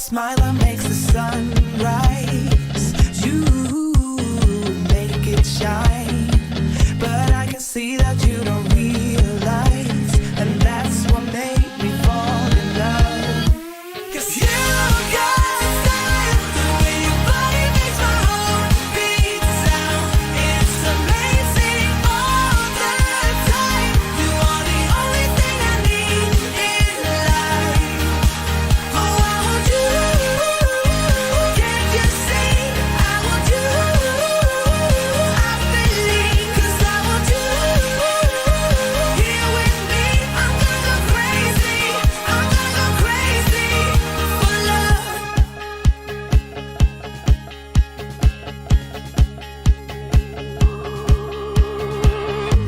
smile that makes the sun rise. You make it shine, but I can see that you don't realize, and that's what made me fall in love. 'Cause you got style, the way your body makes my heart beat sound. It's amazing all the time. You are the only thing I need in life. Oh, I want you. Can't you see? I want you. I believe, 'cause I want you. Here with me, I'm gonna go crazy. I'm gonna go crazy for love.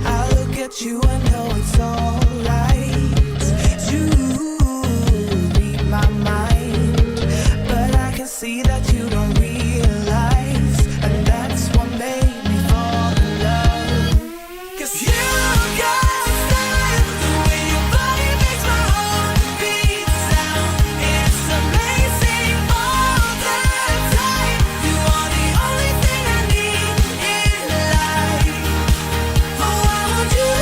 I look at you and know it's alright. You read my mind, but I can see that you don't realize, and that's what made me fall in love. 'Cause you got style, the way your body makes my heart beat sound. It's amazing all the time. You are the only thing I need in life. Oh, I want you.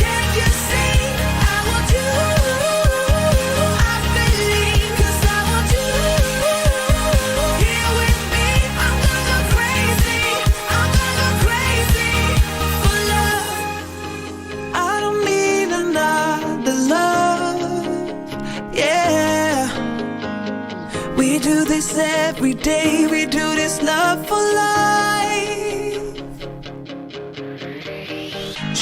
Can't you see? I want you. I believe, 'cause I want you. Here with me, I'm gonna go crazy. I'm gonna go crazy for love. I don't need another love. Yeah. We do this every day. We do this love for life.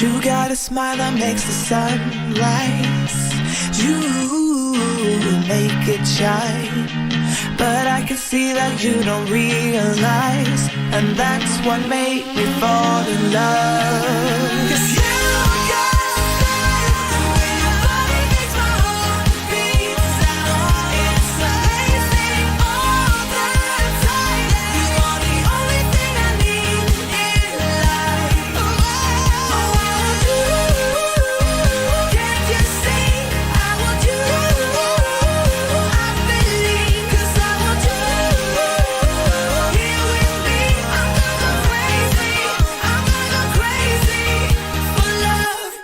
You got a smile that makes the sun rise. You make it shine, but I can see that you don't realize, and that's what made me fall in love. 'Cause you got style, the way your body makes my heart beat sound. It's amazing all the time. You are the only thing I need in life. Oh, I want you. Can't you see? I want you. I believe, 'cause I want you. Here with me, I'm gonna go crazy. I'm gonna go crazy for love.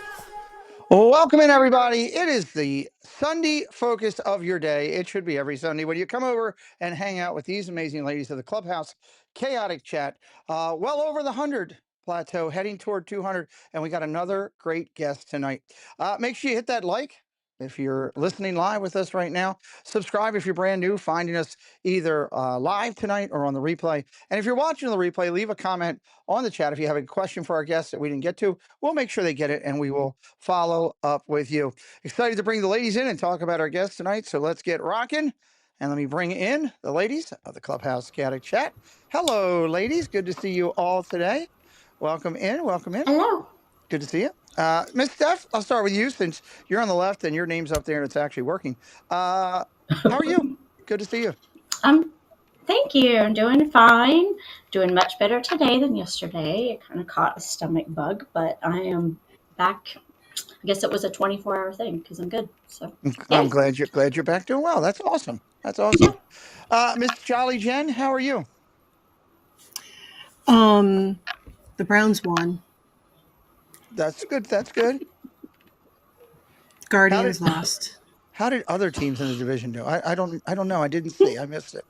Welcome in, everybody. It is the Sunday focus of your day. It should be every Sunday when you come over and hang out with these amazing ladies of the Clubhouse Chaotic Chat. Well over the 100 plateau, heading toward 200, and we got another great guest tonight. Make sure you hit that like if you're listening live with us right now. Subscribe if you're brand new, finding us either live tonight or on the replay. And if you're watching the replay, leave a comment on the chat if you have a question for our guests that we didn't get to. We'll make sure they get it, and we will follow up with you. Excited to bring the ladies in and talk about our guests tonight. So let's get rocking. And let me bring in the ladies of the Clubhouse Chaotic Chat. Hello, ladies. Good to see you all today. Welcome in. Welcome in. Hello. Good to see you. Miss Steph, I'll start with you since you're on the left and your name's up there and it's actually working. How are you? Good to see you. Thank you. I'm doing fine. Doing much better today than yesterday. I kind of caught a stomach bug, but I am back. I guess it was a 24-hour thing because I'm good. So I'm yay. glad you're back doing well. That's awesome. That's awesome. Miss Jolly Jen, how are you? The Browns won. That's good. That's good. Guardians lost. How did other teams in the division do? I don't know. I didn't see. I missed it.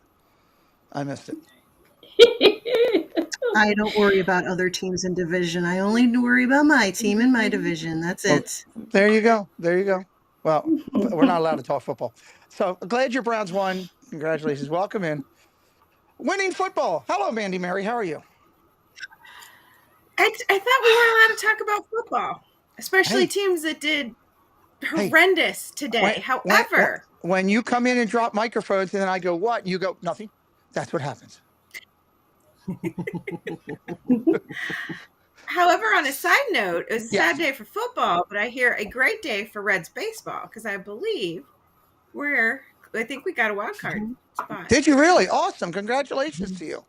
I don't worry about other teams in division. I only worry about my team in my division. That's it. There you go. There you go. Well, we're not allowed to talk football. So glad your Browns won. Congratulations. Welcome in. Winning football. Hello, Mandy Mary. How are you? I thought we weren't allowed to talk about football, especially teams that did horrendous today. However, when you come in and drop microphones and then I go, what? You go, nothing. That's what happens. However, on a side note, it was a sad day for football, but I hear a great day for Reds baseball because I believe I think we got a wild card spot. Did you really? Awesome. Congratulations to you.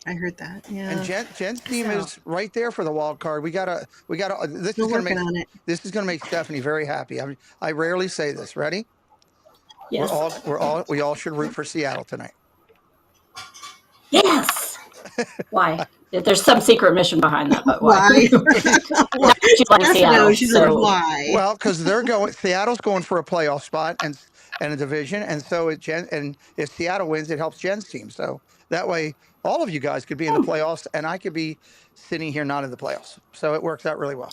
I heard that. Yeah. And Jen's team is right there for the wild card. We gotta. This is gonna make Stephanie very happy. I rarely say this. Ready? Yes. We all should root for Seattle tonight. Yes. Why? There's some secret mission behind that, but why? Why? Not that you like Steph Seattle, knows. She's like, so why? Well, because Seattle's going for a playoff spot and a division, and so and if Seattle wins, it helps Jen's team. So that way, all of you guys could be in the playoffs, and I could be sitting here not in the playoffs. So it works out really well.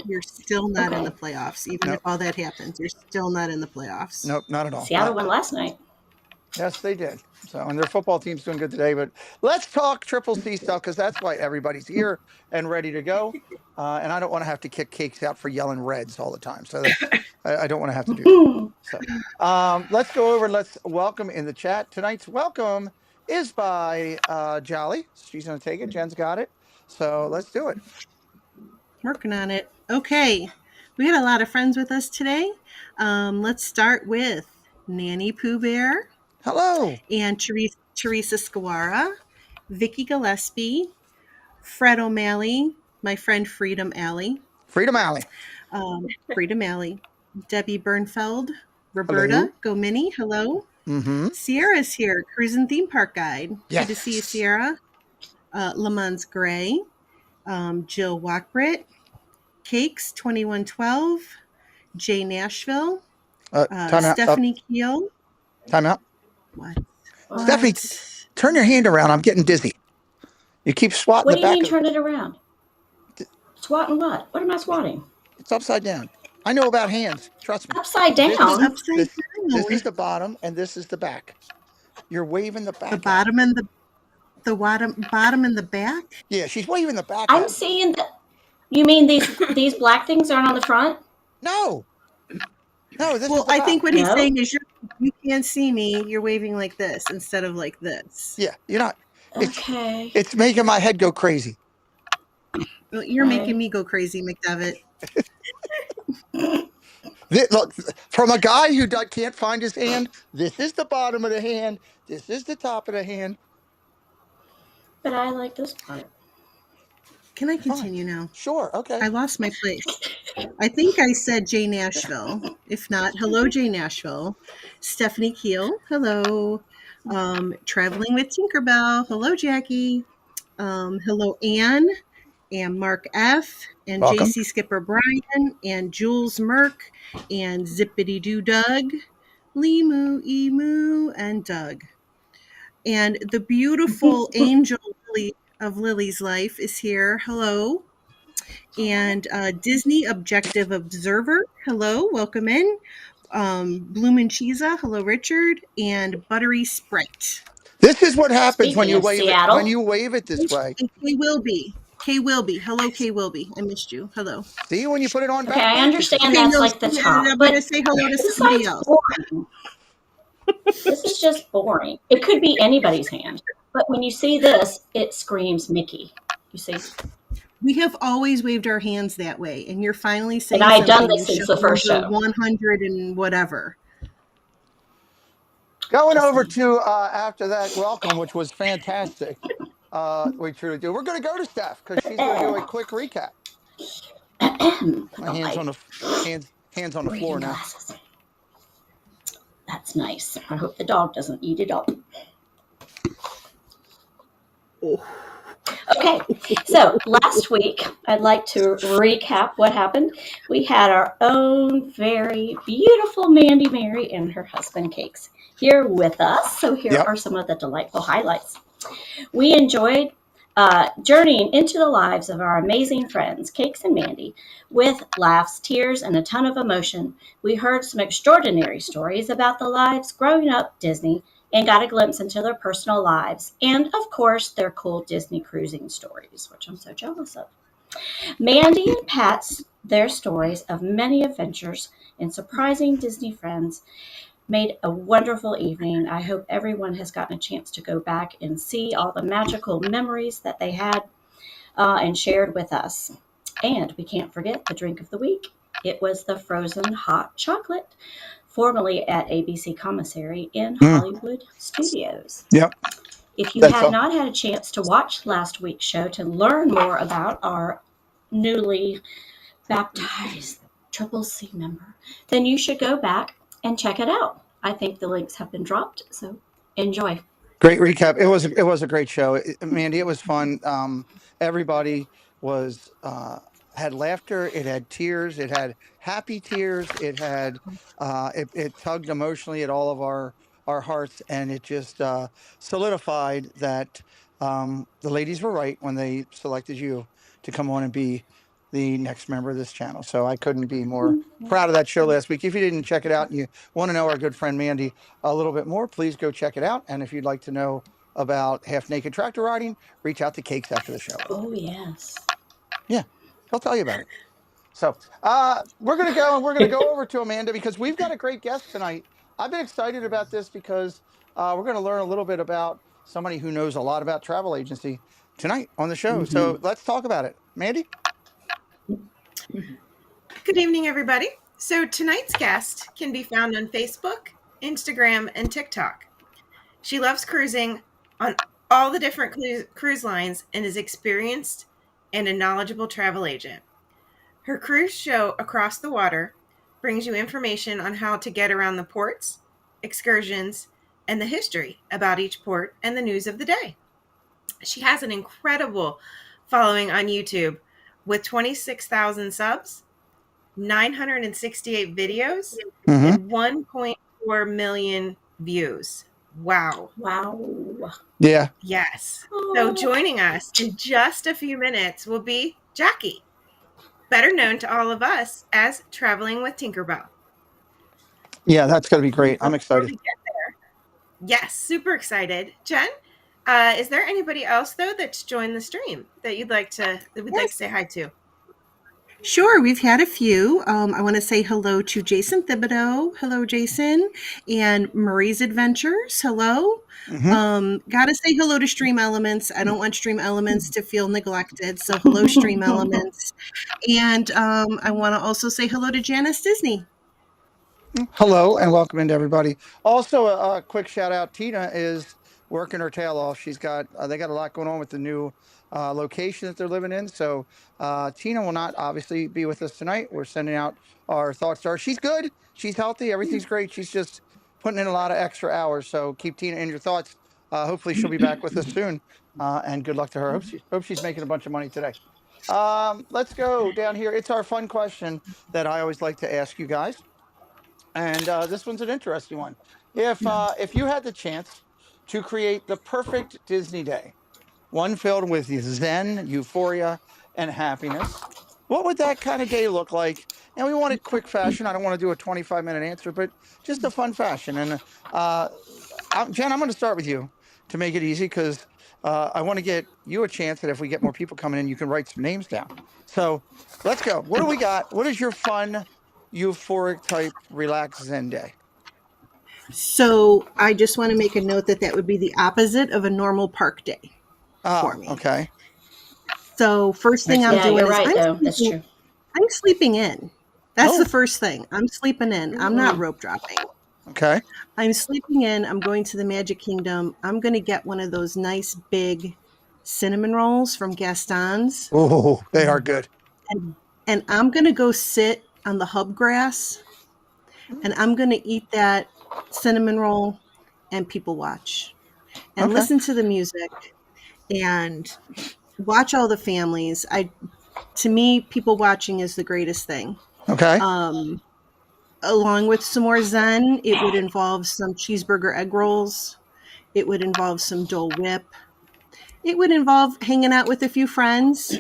You're still not in the Okay. playoffs. Even No. if all that happens, you're still not in the playoffs. Nope, not at all. Seattle won last night. Yes, they did. So, and their football team's doing good today. But let's talk Triple C stuff because that's why everybody's here and ready to go. And I don't want to have to kick Cakes out for yelling Reds all the time. So I don't want to have to do that. So let's go over. Let's welcome in the chat. Tonight's welcome is by Jolly. She's going to take it. Jen's got it. So let's do it. Working on it. Okay. We got a lot of friends with us today. Let's start with Nanny Pooh Bear. Hello. And Teresa Skawara, Vicky Gillespie, Fred O'Malley, my friend Freedom Alley. Freedom Alley. Freedom Alley. Debbie Bernfeld, Roberta Gomini, hello. Mm-hmm. Sierra's here, Cruising Theme Park Guide. Yes. Good to see you, Sierra. Lamons Gray, Jill Walkbritt, Cakes 2112, Jay Nashville, Stephanie Kiel. Time out. What? Stephanie, turn your hand around. I'm getting dizzy. You keep swatting What the do you back. mean turn it around? Swatting what? What am I swatting? It's upside down. I know about hands. Trust me. Upside down? This is the bottom and this is the back. You're waving the back. The bottom and the bottom and the back? Yeah, she's waving the back. I'm seeing that. You mean these black things aren't on the front? No. No, this Well, is the I back. think what he's saying is you can't see me. You're waving like this instead of like this. Yeah, you're not. Okay. It's making my head go crazy. Well, you're making me go crazy, McDevitt. Look, from a guy who can't find his hand, this is the bottom of the hand. This is the top of the hand. But I like this part. Can I continue now? Sure, okay. I lost my place. I think I said Jay Nashville. If not, hello, Jay Nashville. Stephanie Kiel, hello. Traveling with Tinkerbell, hello, Jackie. Hello, Anne and Mark F. and Welcome. JC Skipper Brian and Jules Merck and Zippity Doo Doug, Limu, Emu, and Doug. And the beautiful Angel Lily of Lily's Life is here. Hello. And Disney Objective Observer. Hello. Welcome in. Bloomin' Cheesa. Hello, Richard. And Buttery Sprite. This is what happens when you Speaking of wave Seattle. it. When you wave it this way. And Kay Wilby. Kay Wilby. Hello, Kay Wilby. I missed you. Hello. See when you put it on back. Okay, I understand that's like the top. I'm But going to say hello to this somebody is else. boring. This is just boring. It could be anybody's hand. But when you see this, it screams Mickey. You see? We have always waved our hands that way, and you're finally saying And I had done something this in since the first show. 100 and whatever. Going over to after that welcome, which was fantastic. We truly do. We're going to go to Steph because she's going to do a quick recap. My hands on the floor now. Glasses. That's nice. I hope the dog doesn't eat it up. Okay, so last week, I'd like to recap what happened. We had our own very beautiful Mandy Mary and her husband Cakes here with us. So here are some of the delightful highlights. We enjoyed journeying into the lives of our amazing friends, Cakes and Mandy, with laughs, tears, and a ton of emotion. We heard some extraordinary stories about the lives growing up Disney and got a glimpse into their personal lives and, of course, their cool Disney cruising stories, which I'm so jealous of. Mandy and Pat's, their stories of many adventures and surprising Disney friends made a wonderful evening. I hope everyone has gotten a chance to go back and see all the magical memories that they had and shared with us. And we can't forget the drink of the week. It was the frozen hot chocolate, formerly at ABC Commissary in Hollywood Studios. Yep. If you have not had a chance to watch last week's show to learn more about our newly baptized Triple C member, then you should go back and check it out. I think the links have been dropped, so enjoy. Great recap. It was a great show, Mandy. It was fun. Everybody was had laughter. It had tears. It had happy tears. It had it tugged emotionally at all of our hearts, and it just solidified that the ladies were right when they selected you to come on and be the next member of this channel. So I couldn't be more proud of that show last week. If you didn't check it out and you want to know our good friend Mandy a little bit more, please go check it out. And if you'd like to know about half naked tractor riding, reach out to Cakes after the show. Oh, yes. Yeah, he'll tell you about it. So we're going to go and we're going to go over to Amanda because we've got a great guest tonight. I've been excited about this because we're going to learn a little bit about somebody who knows a lot about travel agency tonight on the show. So let's talk about it. Mandy? Good evening, everybody. So tonight's guest can be found on Facebook, Instagram, and TikTok. She loves cruising on all the different cruise lines and is experienced and a knowledgeable travel agent. Her cruise show Across the Water brings you information on how to get around the ports, excursions, and the history about each port and the news of the day. She has an incredible following on YouTube with 26,000 subs, 968 videos, and 1.4 million views. Wow. Wow. Yeah. Yes. So joining us in just a few minutes will be Jackie, better known to all of us as Traveling with Tinkerbell. Yeah, that's going to be great. I'm excited. Before we get there, yes, super excited. Jen, is there anybody else though that's joined the stream that you'd like to like to say hi to? Sure, we've had a few. I want to say hello to Jason Thibodeau. Hello, Jason. And Marie's Adventures. Hello. Gotta say hello to Stream Elements. I don't want Stream Elements to feel neglected. So hello, Stream Elements. And I want to also say hello to Janice Disney. Hello and welcome into everybody. Also, a quick shout out. Tina is working her tail off. She's got they got a lot going on with the new location that they're living in. So Tina will not obviously be with us tonight. We're sending out our thoughts to her. She's good. She's healthy. Everything's great. She's just putting in a lot of extra hours. So keep Tina in your thoughts. Hopefully she'll be back with us soon. And good luck to her. Hope she's making a bunch of money today. Let's go down here. It's our fun question that I always like to ask you guys. And this one's an interesting one. If you had the chance to create the perfect Disney day, one filled with zen, euphoria, and happiness, what would that kind of day look like? And we want it quick fashion. I don't want to do a 25-minute answer, but just a fun fashion. And Jen, I'm going to start with you to make it easy because I want to get you a chance that if we get more people coming in, you can write some names down. So let's go. What do we got? What is your fun, euphoric type relaxed zen day? So I just want to make a note that would be the opposite of a normal park day for me. Okay. So first thing I'm doing you're is right, though. That's true. I'm sleeping in. That's the first thing. I'm sleeping in. I'm not rope dropping. Okay. I'm sleeping in. I'm going to the Magic Kingdom. I'm going to get one of those nice big cinnamon rolls from Gaston's. Oh, they are good. And I'm going to go sit on the hub grass and I'm going to eat that cinnamon roll and people watch and listen to the music and watch all the families. To me, people watching is the greatest thing. Okay. Along with some more zen, it would involve some cheeseburger egg rolls. It would involve some Dole Whip. It would involve hanging out with a few friends,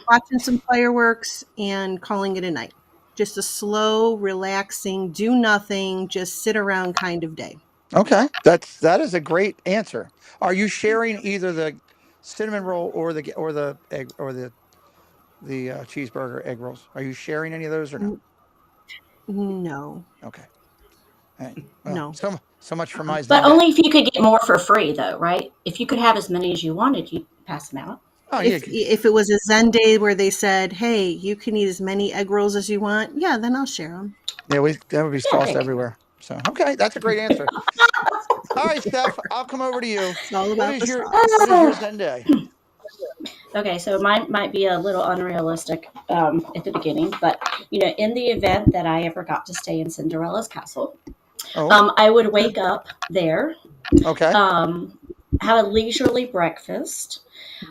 watching some fireworks, and calling it a night. Just a slow, relaxing, do nothing, just sit around kind of day. Okay, that is a great answer. Are you sharing either the cinnamon roll or the egg or the cheeseburger egg rolls? Are you sharing any of those or no? No. Okay. Right. Well, No. So much for my. But only if you could get more for free, though, right? If you could have as many as you wanted, you'd pass them out. Oh, yeah. If it was a Zen day where they said, "Hey, you can eat as many egg rolls as you want," yeah, then I'll share them. Yeah, that would be sauce everywhere. So okay, that's a great answer. All right, Steph, I'll come over to you. It's all about What is your Zen day? Okay, so mine might be a little unrealistic at the beginning, but in the event that I ever got to stay in Cinderella's castle, Oh, I would wake up there, okay. have a leisurely breakfast.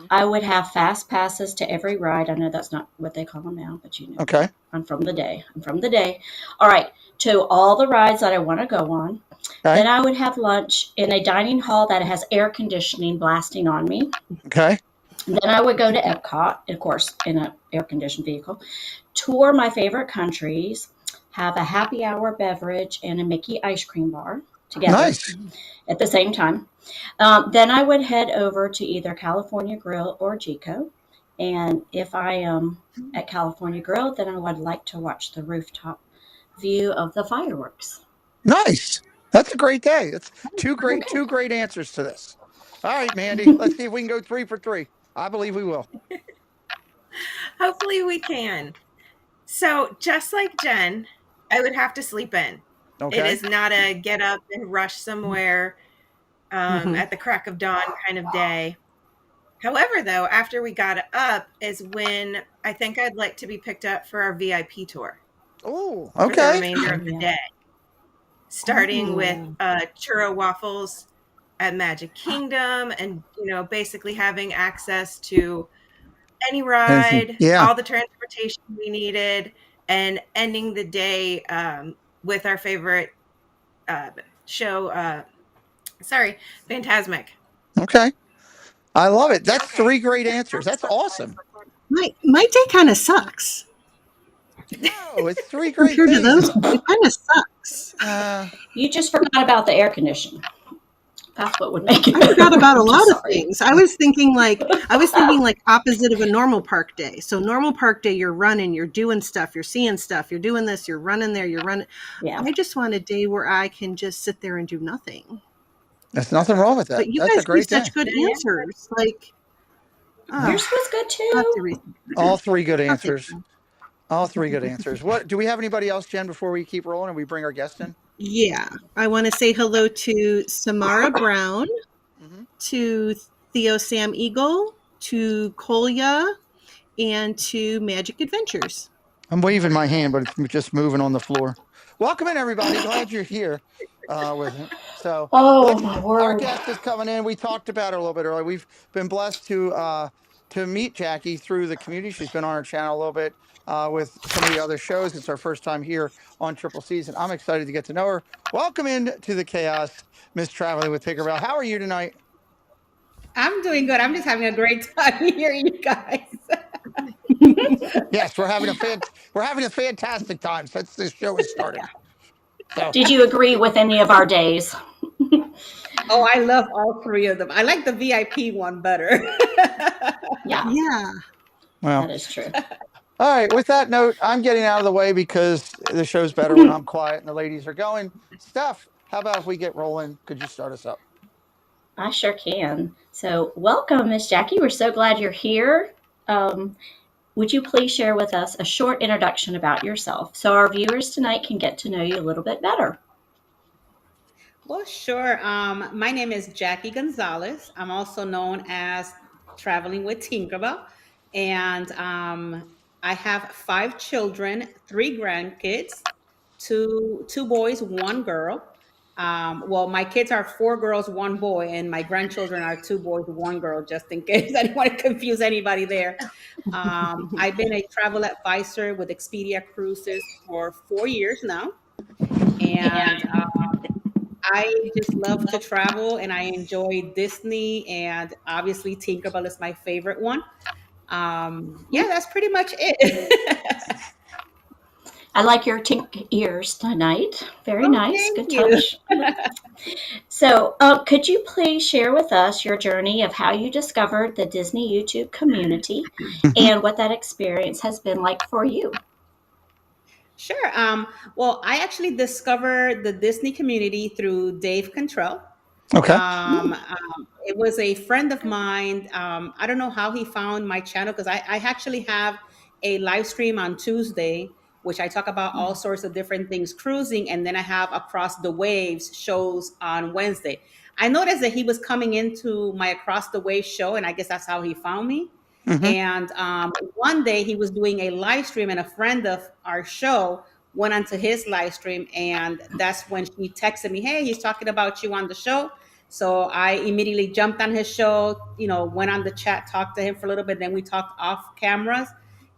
I would have fast passes to every ride. I know that's not what they call them now, but you know, Okay. I'm from the day. I'm from the day. All right, to all the rides that I want to go on. Okay. Then I would have lunch in a dining hall that has air conditioning blasting on me. Okay. Then I would go to Epcot, of course, in an air conditioned vehicle, tour my favorite countries, have a happy hour beverage and a Mickey ice cream bar together Nice. at the same time. Then I would head over to either California Grill or Chico. And if I am at California Grill, then I would like to watch the rooftop view of the fireworks. Nice. That's a great day. It's two great answers to this. All right, Mandy. Let's see if we can go 3 for 3. I believe we will. Hopefully we can. So just like Jen, I would have to sleep in. It Okay. is not a get up and rush somewhere at the crack of dawn kind of day. However, though, after we got up is when I think I'd like to be picked up for our VIP tour Oh, for the okay. remainder of the Yeah. day, starting with churro waffles at Magic Kingdom, and basically having access to any Anything. ride, Yeah. all the transportation we needed, and ending the day with our favorite show. Phantasmic. Okay. I love it. That's 3 great answers. That's awesome. My day kind of sucks No, it's 3 great compared to those. things. It kind of sucks. You just forgot about the air conditioning. That's what would make it I better. forgot about a I'm lot just of sorry. things. I was thinking like opposite of a normal park day. So normal park day, you're running, you're doing stuff, you're seeing stuff, you're doing this, you're running there, you're running. Yeah. I just want a day where I can just sit there and do nothing. There's nothing wrong with that. But you That's guys a great gave such thing. good answers. Like, Yours was good I'll have to too. read. All 3 good I'll take answers. them. All 3 good answers. What do we have anybody else, Jen, before we keep rolling and we bring our guest in? Yeah, I want to say hello to Samara Brown, to Theo Sam Eagle, to Kolya, and to Magic Adventures. I'm waving my hand, but it's just moving on the floor. Welcome in, everybody. Glad you're here with it. So, Oh my our word. guest is coming in. We talked about her a little bit earlier. We've been blessed to meet Jackie through the community. She's been on our channel a little bit with some of the other shows. It's our first time here on Triple Season. I'm excited to get to know her. Welcome in to the chaos, Miss Traveling with Tinkerbell. How are you tonight? I'm doing good. I'm just having a great time hearing you guys. Yes, we're having a fantastic time since this show has started. So, Did you agree with any of our days? Oh, I love all 3 of them. I like the VIP one better. Yeah, Yeah. well, that is true. all right. With that note, I'm getting out of the way because the show's better when I'm quiet and the ladies are going. Steph, how about if we get rolling? Could you start us up? I sure can. So, welcome, Miss Jackie. We're so glad you're here. Would you please share with us a short introduction about yourself so our viewers tonight can get to know you a little bit better? Well, sure. My name is Jackie Gonzalez. I'm also known as Traveling with Tinkerbell. And I have 5 children, 3 grandkids, two boys, 1 girl. Well, my kids are 4 girls, 1 boy, and my grandchildren are 2 boys, 1 girl, just in case I didn't want to confuse anybody there. I've been a travel advisor with Expedia Cruises for 4 years now. And I just love to travel and I enjoy Disney, and obviously Tinkerbell is my favorite one. Yeah, that's pretty much it. I like your tink ears tonight. Very Oh, nice. thank Good you. touch. So, could you please share with us your journey of how you discovered the Disney YouTube community and what that experience has been like for you? Sure. Well, I actually discovered the Disney community through Dave Cantrell. Okay. It was a friend of mine. I don't know how he found my channel because I actually have a live stream on Tuesday, which I talk about all sorts of different things cruising, and then I have Across the Waves shows on Wednesday. I noticed that he was coming into my Across the Waves show, and I guess that's how he found me. Mm-hmm. And one day he was doing a live stream, and a friend of our show went onto his live stream, and that's when she texted me, "Hey, he's talking about you on the show." So I immediately jumped on his show, went on the chat, talked to him for a little bit. Then we talked off cameras.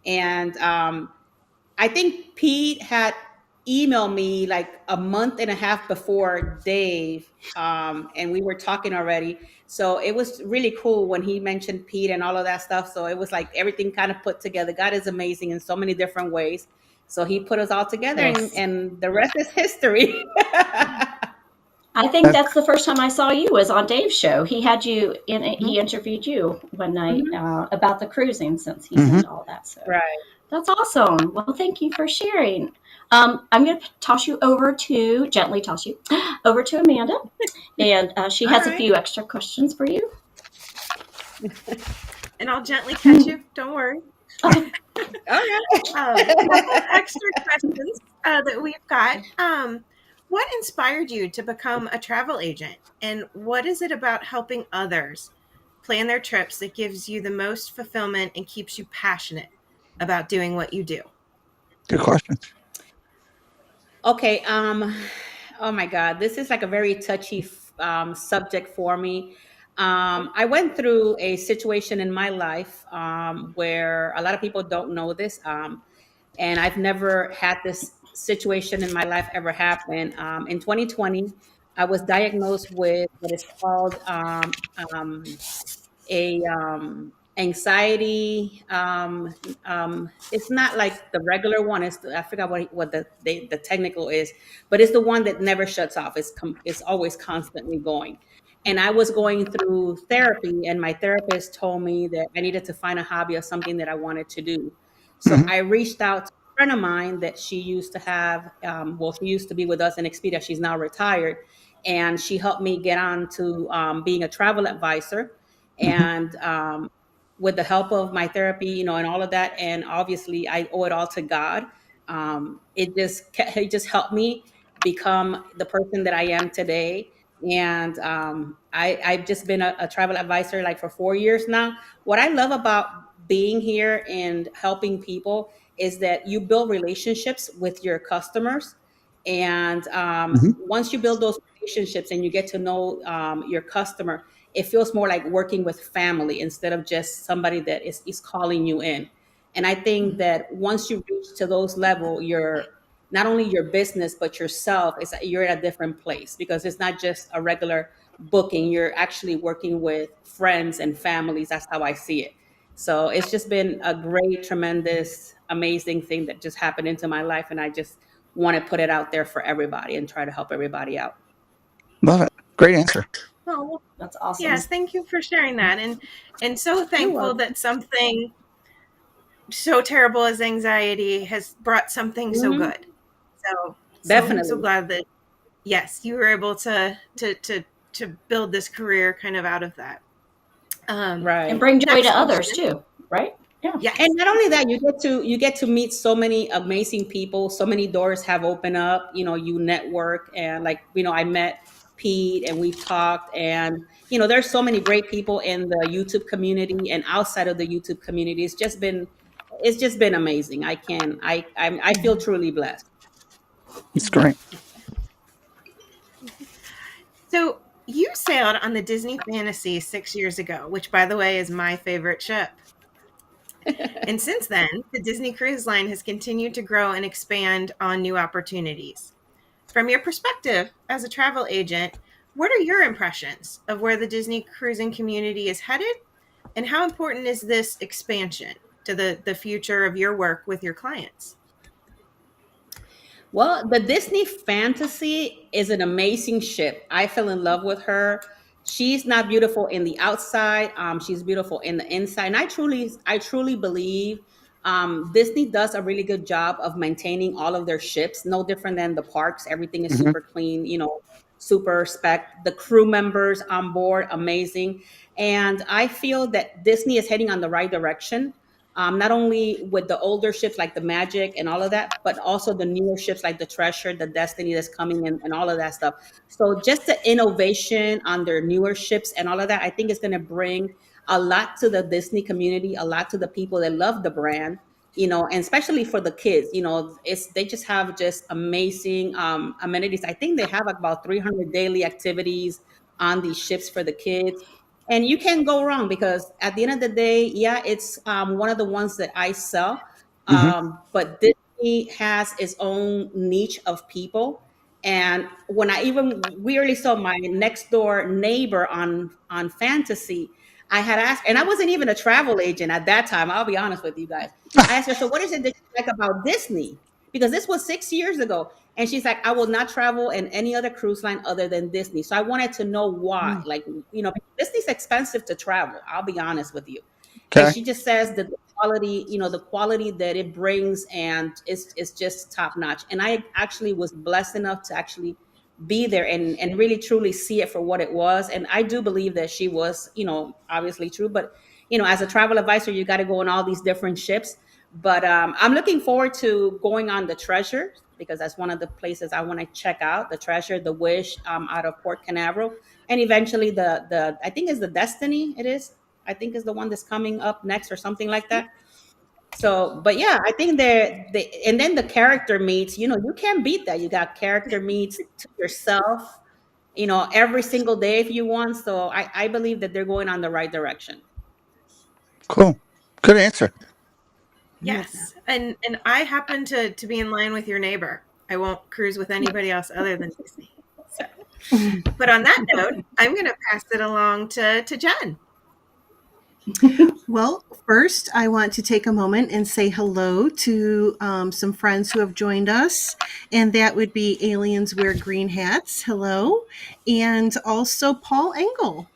And I think Pete had emailed me like a month and a half before Dave, and we were talking already. So it was really cool when he mentioned Pete and all of that stuff. So it was like everything kind of put together. God is amazing in so many different ways. So he put us all together, and, Yes. and the rest is history. I think that's the first time I saw you was on Dave's show. He had you in. Mhm. He interviewed you one night Mhm. about the cruising, since he's Mhm. into all that. So Right. that's awesome. Well, thank you for sharing. I'm going to gently toss you over to Amanda, and she All has a right. few extra questions for you. And I'll gently catch you. Don't worry. Okay. Okay. Couple extra questions that we've got. What inspired you to become a travel agent? And what is it about helping others plan their trips that gives you the most fulfillment and keeps you passionate about doing what you do? Good question. Okay. Oh my God, this is like a very touchy subject for me. I went through a situation in my life where a lot of people don't know this, and I've never had this situation in my life ever happen. In 2020, I was diagnosed with what is called a anxiety. It's not like the regular one. I forgot what the technical is, but it's the one that never shuts off. It's always constantly going. And I was going through therapy, and my therapist told me that I needed to find a hobby or something that I wanted to do. So Mhm. I reached out to a friend of mine that she used to have. Well, she used to be with us in Expedia. She's now retired, and she helped me get on to being a travel advisor. Mhm. And with the help of my therapy, and all of that, and obviously I owe it all to God. It just helped me become the person that I am today. And I've just been a travel advisor like for 4 years now. What I love about being here and helping people is that you build relationships with your customers. And Mhm. once you build those relationships and you get to know your customer, it feels more like working with family instead of just somebody that is calling you in. And I think that once you reach to those level, you're not only your business but yourself is you're at a different place, because it's not just a regular booking. You're actually working with friends and families. That's how I see it. So it's just been a great, tremendous, amazing thing that just happened into my life, and I just want to put it out there for everybody and try to help everybody out. Love it. Great answer. Oh, That's awesome. yes, thank you for sharing that. And so You're thankful welcome. that something so terrible as anxiety has brought something so Hmm. good. So Definitely. glad that yes, you were able to build this career kind of out of that. And Right. bring joy to Next others question. too, right? Yeah. And Yes. not only that, you get to meet so many amazing people. So many doors have opened up. You network, and like I met Pete, and we've talked, and there's so many great people in the YouTube community and outside of the YouTube community. It's just been amazing. I feel truly blessed. It's great. So you sailed on the Disney Fantasy 6 years ago, which by the way is my favorite ship. And since then, the Disney Cruise Line has continued to grow and expand on new opportunities. From your perspective as a travel agent, what are your impressions of where the Disney cruising community is headed? And how important is this expansion to the future of your work with your clients? Well, the Disney Fantasy is an amazing ship. I fell in love with her. She's not beautiful in the outside. She's beautiful in the inside. And I truly believe Disney does a really good job of maintaining all of their ships. No different than the parks. Everything is Mhm. super clean. Super spec. The crew members on board, amazing. And I feel that Disney is heading on the right direction, not only with the older ships like the Magic and all of that, but also the newer ships like the Treasure, the Destiny that's coming in, and all of that stuff. So just the innovation on their newer ships and all of that, I think is going to bring a lot to the Disney community, a lot to the people that love the brand. and especially for the kids, they just have just amazing amenities. I think they have about 300 daily activities on these ships for the kids. And you can't go wrong because at the end of the day, yeah, it's one of the ones that I sell. Hmm. But Disney has its own niche of people. And when I even weirdly saw my next door neighbor on Fantasy, I had asked, and I wasn't even a travel agent at that time. I'll be honest with you guys. I asked her, so what is it that you like about Disney? Because this was 6 years ago. And she's like, I will not travel in any other cruise line other than Disney. So I wanted to know why. Like, Disney's expensive to travel. I'll be honest with you. And Okay. she just says that the quality that it brings, and it's just top notch. And I actually was blessed enough to actually be there and really truly see it for what it was. And I do believe that she was, obviously true. But, as a travel advisor, you got to go on all these different ships. But I'm looking forward to going on the Treasure because that's one of the places I want to check out. The Treasure, the Wish, out of Port Canaveral, and eventually the I think is the Destiny. It is. I think is the one that's coming up next or something like that. So, but yeah, I think and then the character meets. You can't beat that. You got character meets to yourself. Every single day if you want. So I believe that they're going on the right direction. Cool. Good answer. I love that. Yes, and I happen to be in line with your neighbor. I won't cruise with anybody else other than Disney. So, but on that note, I'm going to pass it along to Jen. Well, first, I want to take a moment and say hello to some friends who have joined us, and that would be Aliens Wear Green Hats. Hello. And also Paul Engel.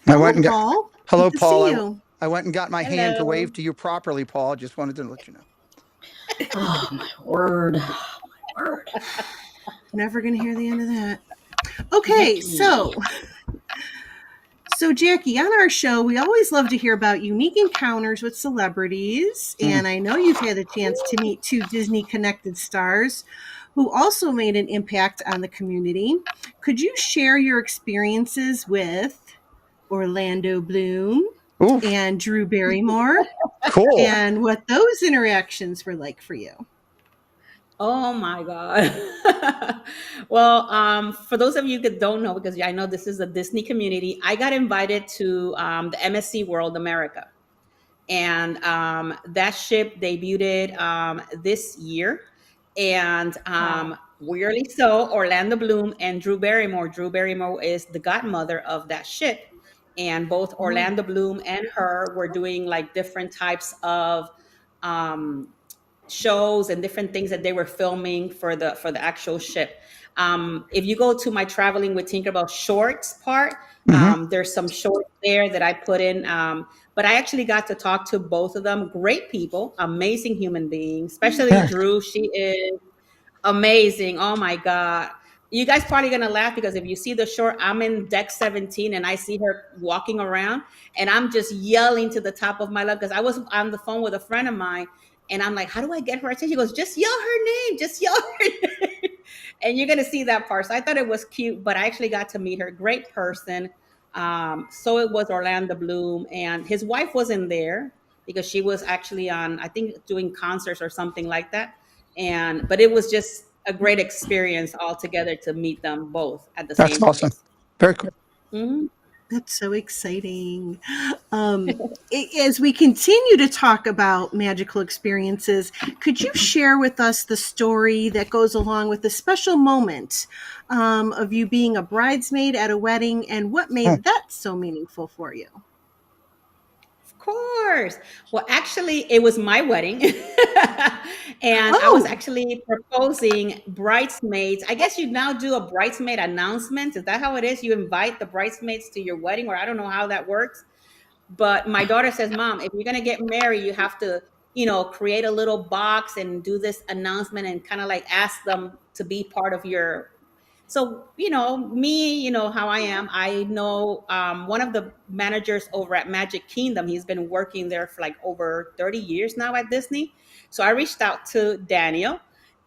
I Hello, went and got. Paul. Hello, Good to see Paul. you. I went and got my hand to Hello. wave to you properly, Paul. Just wanted to let you know. Oh, my word. Oh, my word. Never going to hear the end of that. Okay, Yucky. so Jackie, on our show, we always love to hear about unique encounters with celebrities, and I know you've had a chance to meet two Disney connected stars who also made an impact on the community. Could you share your experiences with Orlando Bloom Ooh, and Drew Barrymore cool. and what those interactions were like for you? Oh my God. Well, for those of you that don't know, because I know this is a Disney community, I got invited to the MSC World America. And that ship debuted this year. And weirdly so, Orlando Bloom and Drew Barrymore. Drew Barrymore is the godmother of that ship. And both Orlando Bloom and her were doing like different types of um, shows and different things that they were filming for the actual ship. If you go to my traveling with Tinkerbell shorts part, Hmm. there's some shorts there that I put in. But I actually got to talk to both of them. Great people, amazing human beings, especially Yeah. Drew. She is amazing. Oh my God. You guys probably gonna laugh because if you see the short, I'm in deck 17 and I see her walking around and I'm just yelling to the top of my lungs because I was on the phone with a friend of mine and I'm like, how do I get her attention? She goes, just yell her name, just yell her name. And you're gonna see that part. So I thought it was cute, but I actually got to meet her. Great person. So it was Orlando Bloom and his wife wasn't there because she was actually on, I think, doing concerts or something like that. But it was just a great experience altogether to meet them both at the That's same awesome. place. Very cool. Mhm. That's so exciting. As we continue to talk about magical experiences, could you share with us the story that goes along with the special moment of you being a bridesmaid at a wedding and what Hmm. made that so meaningful for you? Of course. Well, actually, it was my wedding. And I was Oh, actually proposing bridesmaids. I guess you now do a bridesmaid announcement. Is that how it is? You invite the bridesmaids to your wedding, or I don't know how that works. But my daughter says, Mom, if you're going to get married, you have to, create a little box and do this announcement and kind of like ask them to be part of your. So, me, how I am. I know one of the managers over at Magic Kingdom. He's been working there for like over 30 years now at Disney. So I reached out to Daniel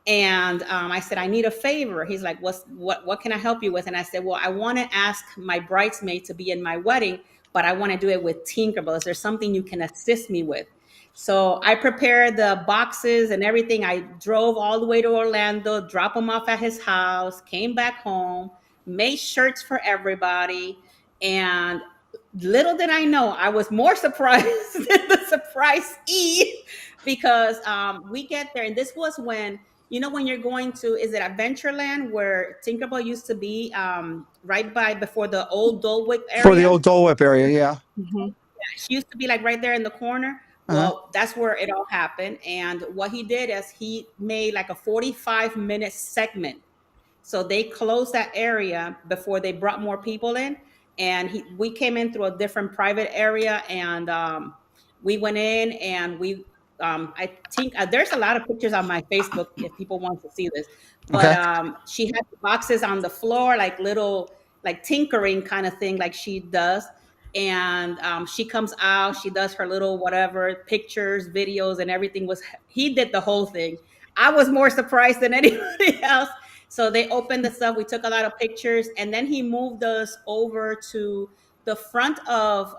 and I said, I need a favor. He's like, what can I help you with? And I said, well, I want to ask my bridesmaid to be in my wedding, but I want to do it with Tinkerbell. Is there something you can assist me with? So I prepared the boxes and everything. I drove all the way to Orlando, dropped them off at his house, came back home, made shirts for everybody. And little did I know, I was more surprised than the surprise E, because we get there. And this was when, when you're going to, is it Adventureland where Tinkerbell used to be, right by before the old Dole Whip For the area? old Dole Whip area, yeah. Mhm. She used to be like right there in the corner. Uh-huh. Well, that's where it all happened. And what he did is he made like a 45-minute segment. So they closed that area before they brought more people in. And we came in through a different private area, and we went in, and I think there's a lot of pictures on my Facebook if people want to see this. But Okay. she had the boxes on the floor, like little, like tinkering kind of thing, like she does. And she comes out, she does her little whatever pictures, videos, and everything. He did the whole thing. I was more surprised than anybody else. So they opened the stuff. We took a lot of pictures, and then he moved us over to the front of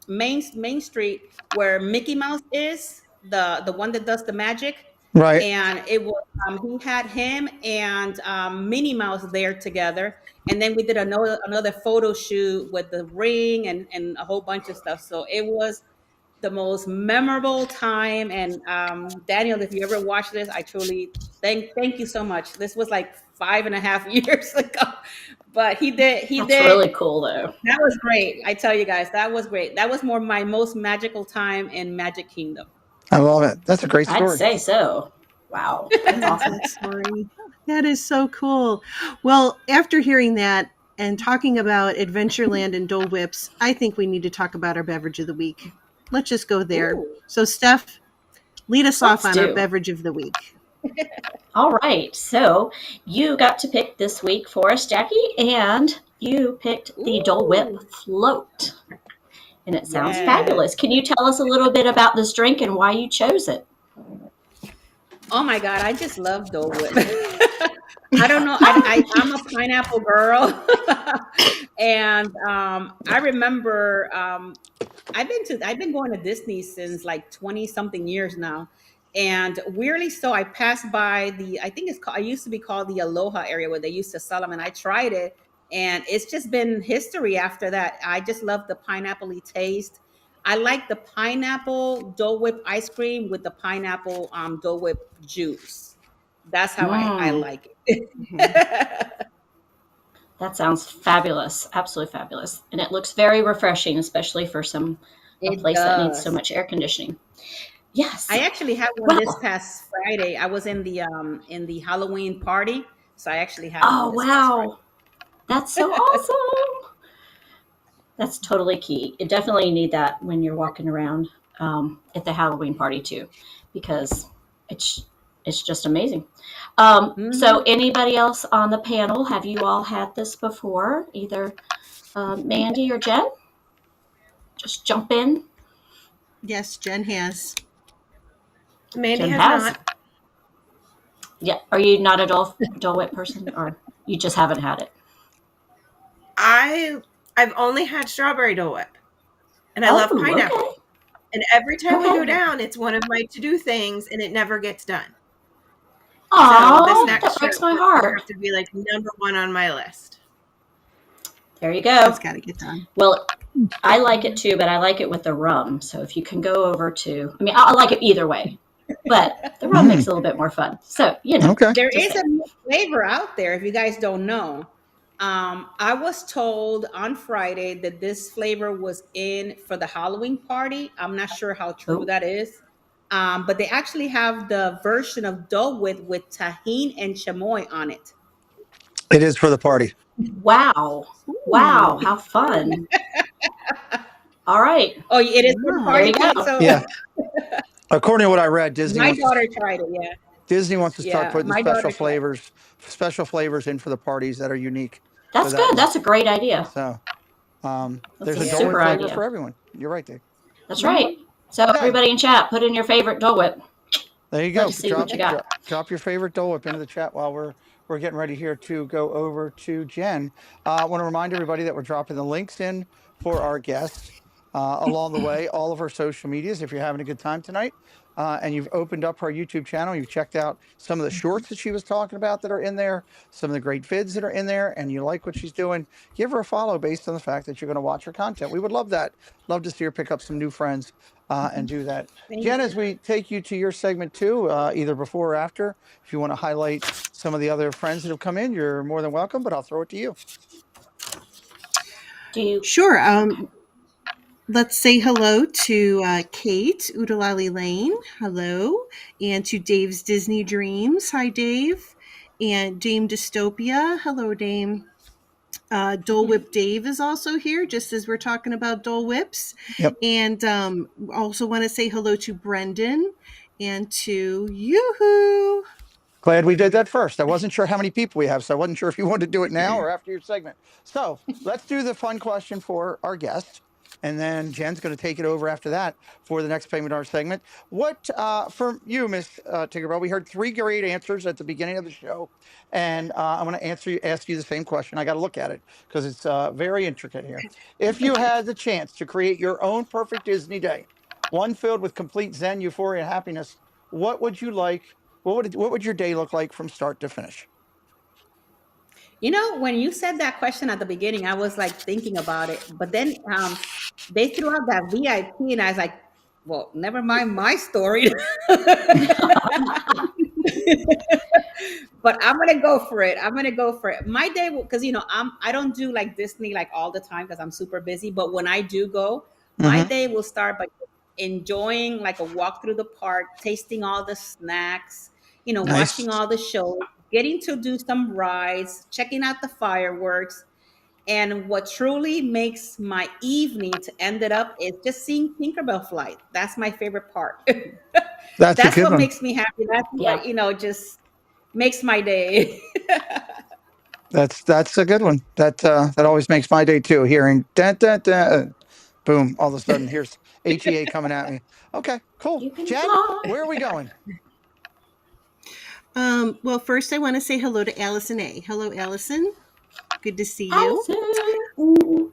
Main Street, where Mickey Mouse is, the one that does the magic. Right. And it was he had him and Minnie Mouse there together, and then we did another photo shoot with the ring and a whole bunch of stuff. So it was the most memorable time. And Daniel, if you ever watch this, I truly thank you so much. This was like 5.5 years ago, but he That's did. really cool, though. That was great. I tell you guys, that was great. That was my most magical time in Magic Kingdom. I love it. That's a great I'd story. say so. Wow. I That's love awesome. that story. That is so cool. Well, after hearing that and talking about Adventureland and Dole Whips, I think we need to talk about our beverage of the week. Let's just go there. Ooh. So, Steph, lead us off Let's on our do. beverage of the week. All right. So you got to pick this week for us, Jackie, and you picked the Dole Whip Float. And it sounds Yes. fabulous. Can you tell us a little bit about this drink and why you chose it? Oh my God, I just love Dole Whip. I don't know. I'm a pineapple girl. And I remember I've been going to Disney since like 20 something years now. And weirdly so, I passed by I think I used to be called the Aloha area where they used to sell them, and I tried it, and it's just been history after that. I just love the pineapple-y taste. I like the pineapple Dole Whip ice cream with the pineapple Dole Whip juice. That's how I Mm, like it. that sounds fabulous. Absolutely fabulous. And it looks very refreshing, especially for a It place that needs so does. much air conditioning. Yes. I actually had one this Well, past Friday. I was in the Halloween party, so I actually had oh, one this past Friday. wow. That's so awesome. That's totally key. You definitely need that when you're walking around at the Halloween party too, because it's just amazing. So, anybody else on the panel? Have you all had this before? Either Mandy or Jen? Just jump in. Yes, Jen has. Mandy Jen has has. not. Yeah. Are you not a Dole Whip person, or you just haven't had it? I've only had strawberry Dole Whip, and I love Oh, pineapple. okay. And every time we go Okay. down, it's one of my to-do things, and it never gets done. So this Aw, next that trip breaks my would heart. have to be like number one on my list. There you go. It's got to get done. Well, I like it too, but I like it with the rum. So if you can go over to, I mean, I like it either way, but the rum makes it a little bit more fun. So, Okay. There just is a saying. new flavor out there if you guys don't know. I was told on Friday that this flavor was in for the Halloween party. I'm not sure how true Oh, that is. But they actually have the version of Dole Whip with tahine and chamoy on it. It is for the party. wow. Wow. Ooh, How fun. All right. Oh, it is for the wow. There party, you Pete. go. So Yeah. According to what I read, Disney my wants to daughter tried it. Yeah, Disney wants to start yeah, putting my daughter tried it. special flavors in for the parties that are unique. That's So good. That's a great idea. so That's there's a a Yeah, Dole Whip super flavor idea. for everyone. You're right, Dave. That's right. So Okay. everybody in chat, put in your favorite Dole Whip. There you Let go. us see what you got. Drop your favorite Dole Whip into the chat while we're getting ready here to go over to Jen. I want to remind everybody that we're dropping the links in for our guests. along the way, all of her social medias. If you're having a good time tonight, and you've opened up her YouTube channel, you've checked out some of the shorts that she was talking about that are in there, some of the great vids that are in there, and you like what she's doing, give her a follow based on the fact that you're going to watch her content. We would love that. Love to see her pick up some new friends and do that. Thank Jen, you. as we take you to your segment too, either before or after, if you want to highlight some of the other friends that have come in, you're more than welcome, but I'll throw it to you. Do you? Sure. Let's say hello to Kate, Udalali Lane. Hello. And to Dave's Disney Dreams. Hi, Dave. And Dame Dystopia. Hello, Dame. Dole Whip Dave is also here, just as we're talking about Dole Whips. Yep. And also want to say hello to Brendan and to Yoo-hoo. Glad we did that first. I wasn't sure how many people we have, so I wasn't sure if you wanted to do it now or after your segment. So let's do the fun question for our guest. And then Jen's going to take it over after that for the next payment hour segment. What, from you, Miss Tinkerbell, we heard 3 great answers at the beginning of the show. And I'm going to ask you the same question. I got to look at it because it's very intricate here. If you had the chance to create your own perfect Disney day, one filled with complete zen, euphoria, and happiness, what would you like? What would your day look like from start to finish? You know, when you said that question at the beginning, I was like thinking about it, but then they threw out that VIP, and I was like, well, never mind my story. But I'm gonna go for it. I'm gonna go for it. My day, because I don't do like Disney like all the time because I'm super busy. But when I do go, my day will start by enjoying like a walk through the park, tasting all the snacks, Nice. watching all the shows, getting to do some rides, checking out the fireworks. And what truly makes my evening to end it up is just seeing Tinkerbell fly. That's my favorite part. That's a That's good what one. makes me happy. That's Yeah. what, just makes my day. That's a good one. That always makes my day too. Hearing da, da, da, boom, all of a sudden here's HEA coming at me. Okay, cool. You can Jen, fly. where are we going? Well, first I want to say hello to Allison A. Hello, Allison. Good to see you. Allison.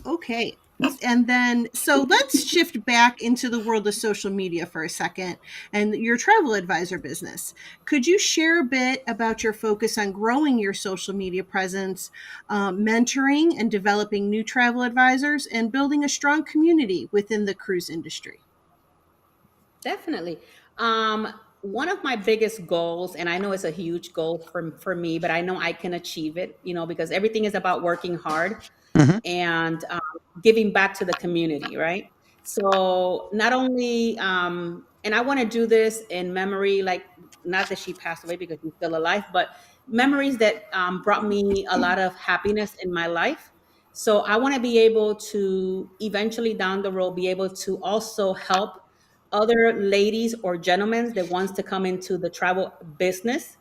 Okay. And then, so let's shift back into the world of social media for a second and your travel advisor business. Could you share a bit about your focus on growing your social media presence, mentoring and developing new travel advisors, and building a strong community within the cruise industry? Definitely. One of my biggest goals, and I know it's a huge goal for me, but I know I can achieve it, because everything is about working hard Mhm. and giving back to the community, right? So not only, and I want to do this in memory, like not that she passed away because she's still alive, but memories that brought me a lot of happiness in my life. So I want to be able to eventually down the road be able to also help other ladies or gentlemen that wants to come into the travel business.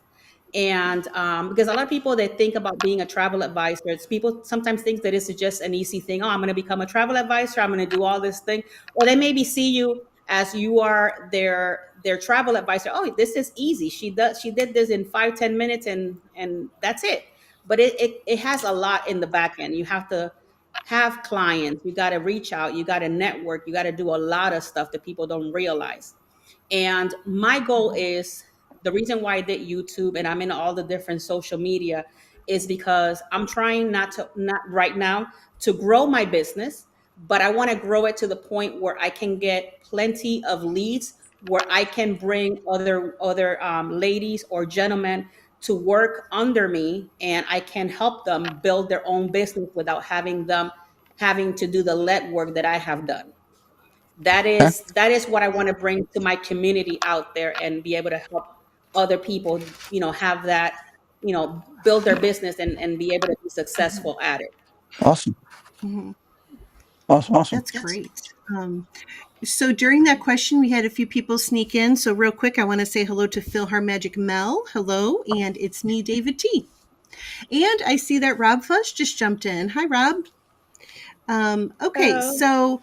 And because a lot of people that think about being a travel advisor, people sometimes think that it's just an easy thing. Oh, I'm going to become a travel advisor. I'm going to do all this thing. Or they maybe see you as you are their travel advisor. Oh, this is easy. She did this in 5-10 minutes and that's it. But it has a lot in the back end. You have to have clients. You got to reach out. You got to network. You got to do a lot of stuff that people don't realize. And my goal is the reason why I did YouTube and I'm in all the different social media is because I'm trying not right now to grow my business, but I want to grow it to the point where I can get plenty of leads where I can bring other ladies or gentlemen to work under me and I can help them build their own business without having them having to do the lead work that I have done. that Okay. is that is what I want to bring to my community out there and be able to help other people, have that, build their business and be able to be successful at it. Awesome. Mhm. Awesome. Awesome. That's great. So during that question, we had a few people sneak in. So real quick, I want to say hello to Phil Her Magic Mel. Hello. And it's me, David T. And I see that Rob Fush just jumped in. Hi, Rob. Okay, Hello. so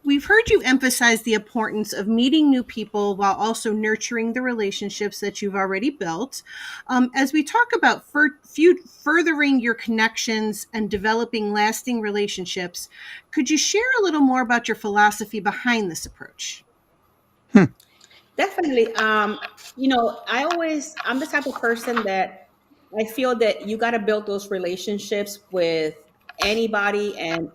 we've heard you emphasize the importance of meeting new people while also nurturing the relationships that you've already built. As we talk about furthering your connections and developing lasting relationships, could you share a little more about your philosophy behind this approach? Definitely. I'm the type of person that I feel that you got to build those relationships with anybody and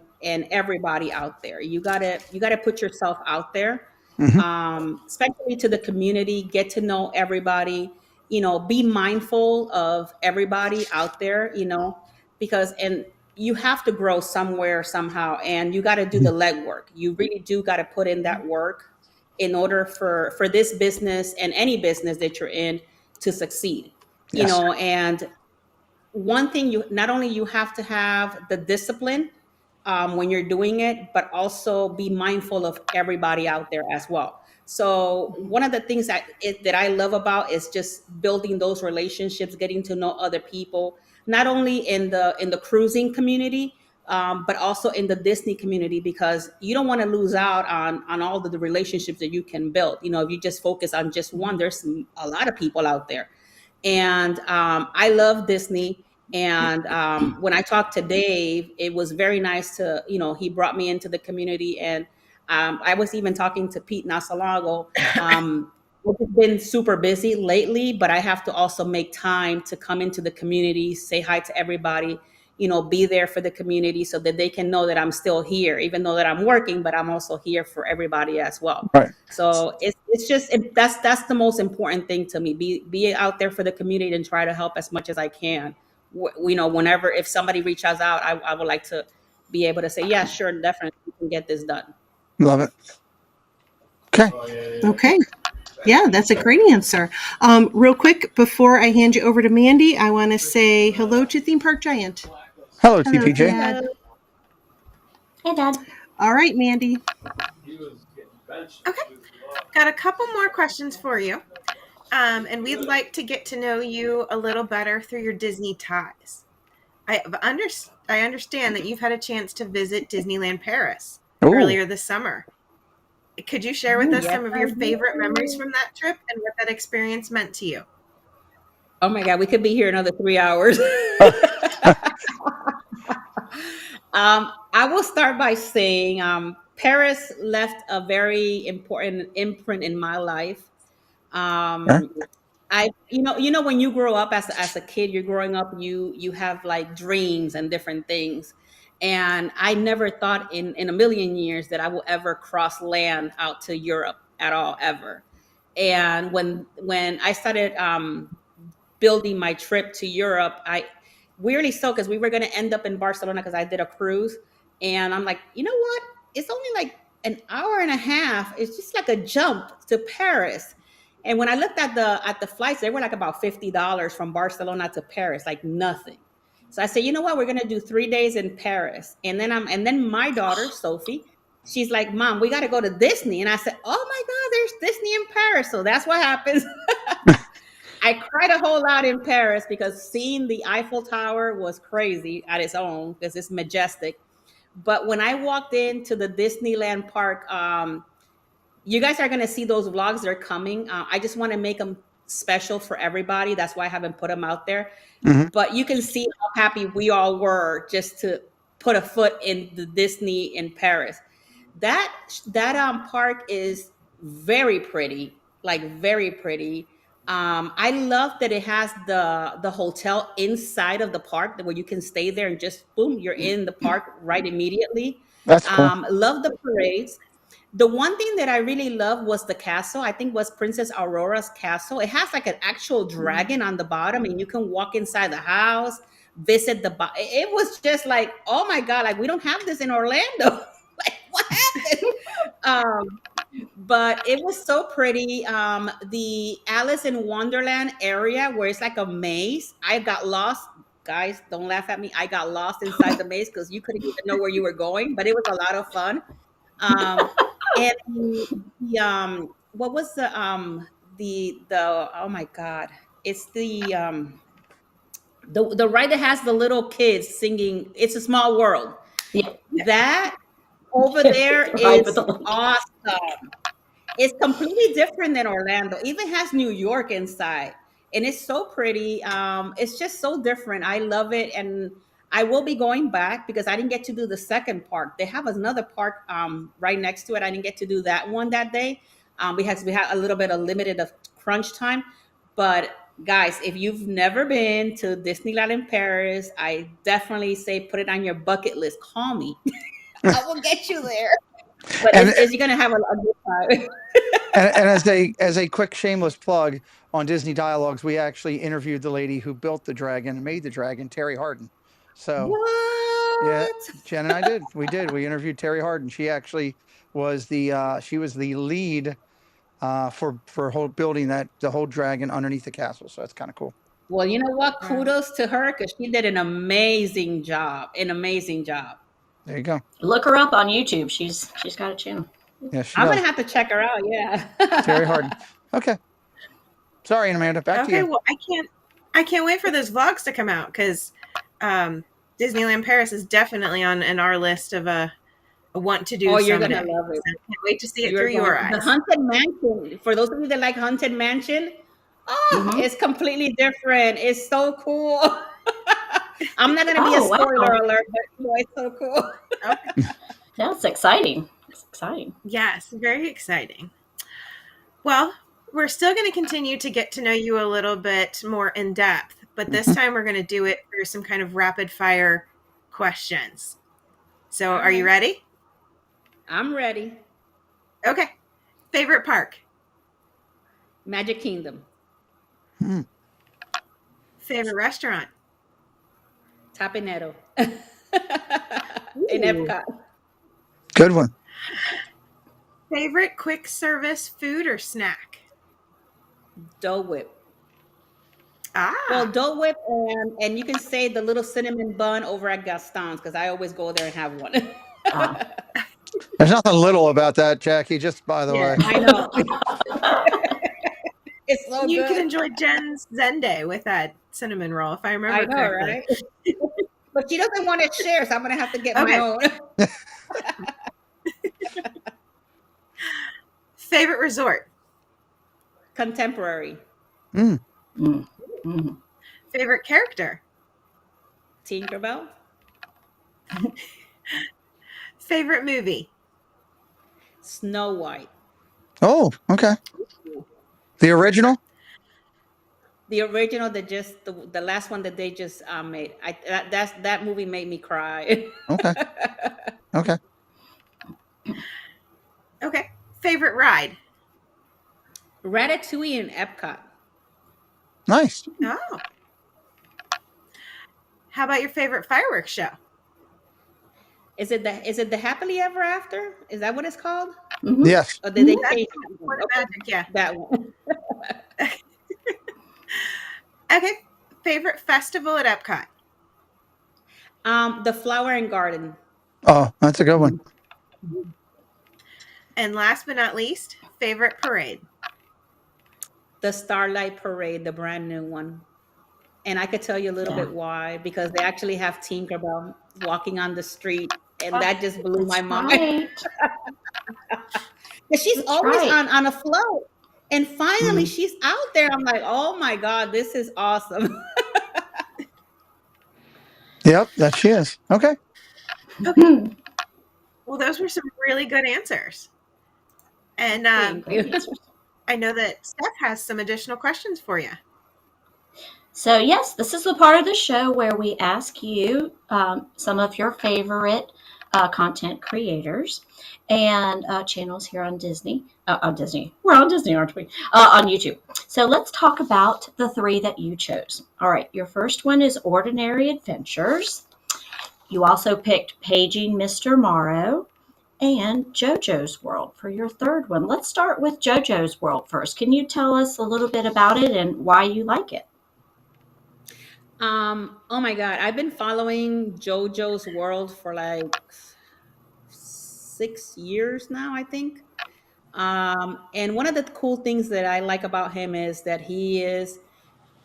everybody out there. You gotta put yourself out there, Hmm. especially to the community. Get to know everybody. Be mindful of everybody out there. Because and you have to grow somewhere somehow, and you got to do the legwork. You really do got to put in that work in order for this business and any business that you're in to succeed. Yes. And one thing, you not only you have to have the discipline when you're doing it, but also be mindful of everybody out there as well. So one of the things that I love about is just building those relationships, getting to know other people, not only in the cruising community, but also in the Disney community, because you don't want to lose out on all the relationships that you can build. If you just focus on just one, there's a lot of people out there. And I love Disney. And when I talked to Dave, it was very nice to, he brought me into the community. And I was even talking to Pete not so long ago. I've been super busy lately, but I have to also make time to come into the community, say hi to everybody, be there for the community so that they can know that I'm still here, even though that I'm working, but I'm also here for everybody as well. Right. So it's just that's the most important thing to me. Be out there for the community and try to help as much as I can. Whenever if somebody reaches out, I would like to be able to say, yeah, sure, definitely we can get this done. Love it. Okay. Okay. Yeah, that's a great answer. Real quick, before I hand you over to Mandy, I want to say hello to Theme Park Giant. Hello, Hello, TPJ. Dad. Hey, Dad. All right, Mandy. Okay. Got a couple more questions for you. And we'd like to get to know you a little better through your Disney ties. I understand that you've had a chance to visit Disneyland Paris Ooh. earlier this summer. Could you share with us Yes, some of I your favorite memories do. from that trip and what that experience meant to you? Oh my God, we could be here another 3 hours. I will start by saying Paris left a very important imprint in my life. Yeah. Um, when you grow up as a kid, you're growing up, you have like dreams and different things. And I never thought in a million years that I will ever cross land out to Europe at all, ever. And when I started building my trip to Europe, I weirdly so, because we were going to end up in Barcelona because I did a cruise, and I'm like, you know what? It's only like an hour and a half. It's just like a jump to Paris. And when I looked at the flights, they were like about $50 from Barcelona to Paris, like nothing. So I said, you know what? We're gonna do 3 days in Paris, and then my daughter Sophie, she's like, Mom, we got to go to Disney. And I said, oh my God, there's Disney in Paris. So that's what happens. I cried a whole lot in Paris because seeing the Eiffel Tower was crazy at its own because it's majestic. But when I walked into the Disneyland park, you guys are going to see those vlogs. They're coming. I just want to make them special for everybody. That's why I haven't put them out there. Hmm. But you can see how happy we all were just to put a foot in the Disney in Paris. That park is very pretty, like very pretty. I love that it has the hotel inside of the park where you can stay there and just boom, you're in the park right immediately. That's cool. Love the parades. The one thing that I really loved was the castle. I think was Princess Aurora's castle. It has like an actual dragon on the bottom, and you can walk inside the house, visit it was just like, oh my God, like we don't have this in Orlando. Like what happened? Um, but it was so pretty. The Alice in Wonderland area where it's like a maze. I got lost. Guys, don't laugh at me. I got lost inside the maze because you couldn't even know where you were going, but it was a lot of fun. Um, and what was the oh my God, it's the ride that has the little kids singing "It's a Small World." Yeah. That over there Right with is the link. awesome. It's completely different than Orlando. Even has New York inside, and it's so pretty. It's just so different. I love it, and I will be going back because I didn't get to do the second park. They have another park right next to it. I didn't get to do that one that day. We had a little bit of limited of crunch time, but guys, if you've never been to Disneyland in Paris, I definitely say put it on your bucket list. Call me. I will get you there. But And you're gonna have a good time. and as a quick shameless plug on Disney Dialogues, we actually interviewed the lady who built the dragon and made the dragon, Terry Harden. So yeah, What? Jen and I did. We did. We interviewed Terry Harden. She actually was the lead for whole building the whole dragon underneath the castle. So that's kind of cool. Well, you know what? Wow. Kudos to her because she did an amazing job. An amazing job. There you go. Look her up on YouTube. She's got a channel. Yeah, she I'm does. gonna have to check her out. Yeah. Terry Harden. Okay. Sorry, Amanda. Back to Okay, you. well, I can't wait for those vlogs to come out because Disneyland Paris is definitely on our list of a want to do. Oh, you're someday. gonna love it. So I can't wait to see it You're through your going- The eyes. Haunted Mansion. For those of you that like Haunted Mansion, Mhm. it's completely different. It's so cool. I'm not gonna be a Oh, wow. spoiler alert, but it's so cool. Okay. Yeah, it's exciting. It's exciting. Yes, very exciting. Well, we're still going to continue to get to know you a little bit more in depth, but this time we're going to do it through some kind of rapid fire questions. So, are you ready? I'm ready. Okay. Favorite park? Magic Kingdom. Favorite restaurant? Tapinero. In Epcot. Good one. Favorite quick service food or snack? Dole Whip. Ah, Well, Dole Whip, and you can say the little cinnamon bun over at Gaston's because I always go there and have one. There's nothing little about that, Jackie. Just by the Yeah. way. I know. It's so you good. can enjoy Jen's Zen Day with that cinnamon roll, if I remember I know, correctly. right? But she doesn't want to share, so I'm gonna have to get Okay. my own. Favorite resort? Contemporary. Mm. Mm. Favorite character? Tinkerbell. Favorite movie? Snow White. Oh, okay. The original? The original that just the last one that they just made. That movie made me cry. Okay. Okay. Okay. Favorite ride? Ratatouille in Epcot. Nice. Oh. How about your favorite fireworks show? Is it the Happily Ever After? Is that what it's called? Mhm. Yes. Or did they That's change What that? Magic, yeah. That one. Okay. Favorite festival at Epcot? The Flower and Garden. Oh, that's a good one. And last but not least, favorite parade? The Starlight Parade, the brand new one. And I could tell you a little bit why, because they actually have Tinkerbell walking on the street, and that just blew my mind. Right. But she's That's always right. on a float. And finally she's out there. I'm like, oh my God, this is awesome. Yep, that she is. Okay. Well, those were some really good answers. And Thank you. Great answers. I know that Steph has some additional questions for you. So, yes, this is the part of the show where we ask you some of your favorite content creators and channels here on Disney. On Disney. We're on Disney, aren't we? On YouTube. So, let's talk about the three that you chose. All right. Your first one is Ordinary Adventures. You also picked Paging Mr. Morrow and JoJo's World for your third one. Let's start with JoJo's World first. Can you tell us a little bit about it and why you like it? Oh my God, I've been following JoJo's World for like 6 years now, I think. And one of the cool things that I like about him is that he is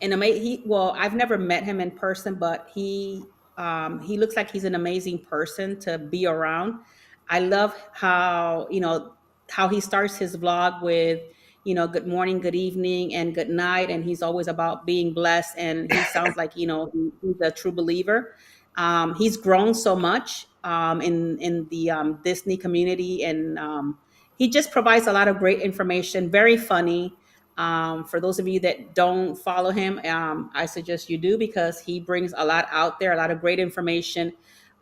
an amazing. Well, I've never met him in person, but he looks like he's an amazing person to be around. I love how he starts his vlog with, good morning, good evening, and good night, and he's always about being blessed, and he sounds like, he's a true believer. He's grown so much in the Disney community, and he just provides a lot of great information, very funny. For those of you that don't follow him, I suggest you do, because he brings a lot out there, a lot of great information.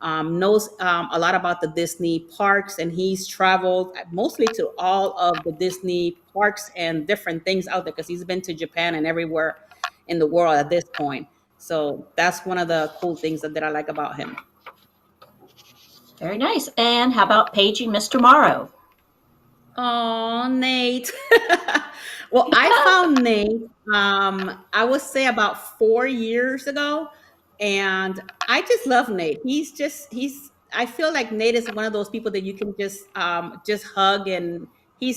Knows a lot about the Disney parks, and he's traveled mostly to all of the Disney parks and different things out there, because he's been to Japan and everywhere in the world at this point. So that's one of the cool things that I like about him. Very nice. And how about Pagey Mr. Morrow? Oh, Nate. Well, I found Nate, I would say about 4 years ago. And I just love Nate. I feel like Nate is one of those people that you can just hug, and he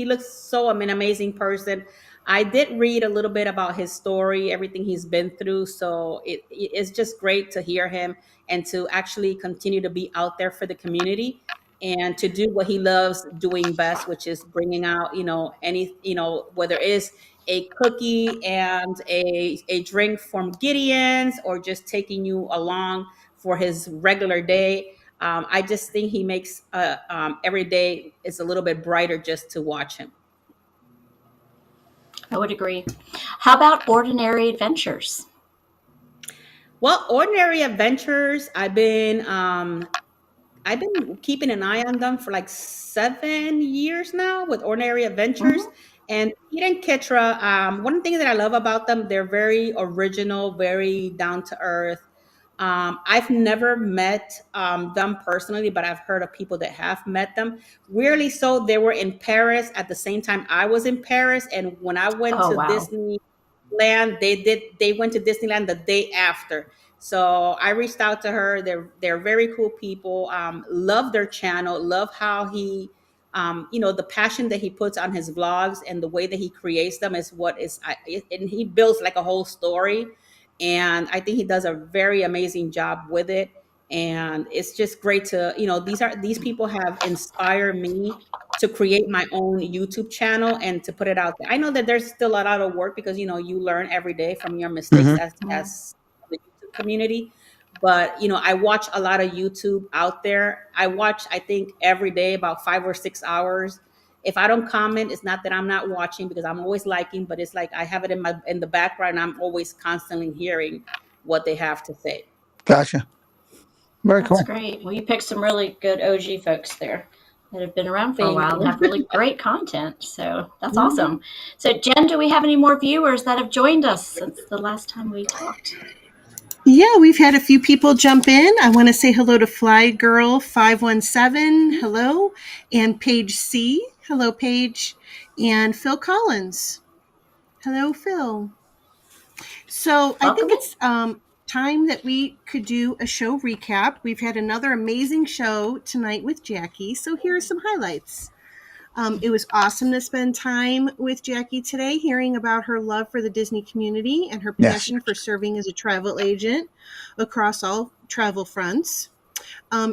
looks so an amazing person. I did read a little bit about his story, everything he's been through. So it's just great to hear him and to actually continue to be out there for the community and to do what he loves doing best, which is bringing out, whether it's a cookie and a drink from Gideon's, or just taking you along for his regular day. I just think he makes every day is a little bit brighter just to watch him. I would agree. How about Ordinary Adventures? Well, Ordinary Adventures, I've been keeping an eye on them for like 7 years now with Ordinary Adventures. Mm-hmm. And Pete and Kitra, one thing that I love about them, they're very original, very down to earth. I've never met them personally, but I've heard of people that have met them. Weirdly so, they were in Paris at the same time I was in Paris. And when I went Oh, to wow. Disneyland, they went to Disneyland the day after. So I reached out to her. They're very cool people. Love their channel. Love how he, the passion that he puts on his vlogs and the way that he creates them is and he builds like a whole story. And I think he does a very amazing job with it. And it's just great to, these people have inspired me to create my own YouTube channel and to put it out there. I know that there's still a lot of work, because you learn every day from your mistakes Hmm. as the YouTube community. But I watch a lot of YouTube out there. I watch, I think, every day about 5 or 6 hours. If I don't comment, it's not that I'm not watching, because I'm always liking, but it's like I have it in the background. I'm always constantly hearing what they have to say. Gotcha. Very That's cool. great. Well, you picked some really good OG folks there that have been around for a Thank while and you. have really great content. So that's Mhm. awesome. So, Jen, do we have any more viewers that have joined us since the last time we talked? Yeah, we've had a few people jump in. I want to say hello to Fly Girl 517. Hello. And Paige C. Hello, Paige. And Phil Collins. Hello, Phil. So I think Welcome in. it's time that we could do a show recap. We've had another amazing show tonight with Jackie. So here are some highlights. It was awesome to spend time with Jackie today, hearing about her love for the Disney community and her Yes. passion for serving as a travel agent across all travel fronts.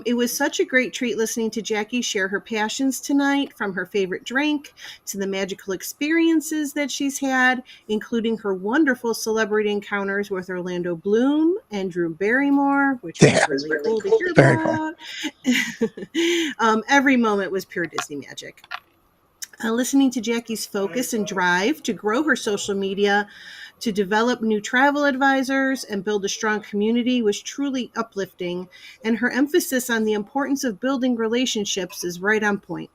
It was such a great treat listening to Jackie share her passions tonight, from her favorite drink to the magical experiences that she's had, including her wonderful celebrity encounters with Orlando Bloom and Drew Barrymore, which was Yeah. really cool to hear Very cool. about. Every moment was pure Disney magic. Listening to Jackie's focus and drive to grow her social media, to develop new travel advisors, and build a strong community was truly uplifting, and her emphasis on the importance of building relationships is right on point.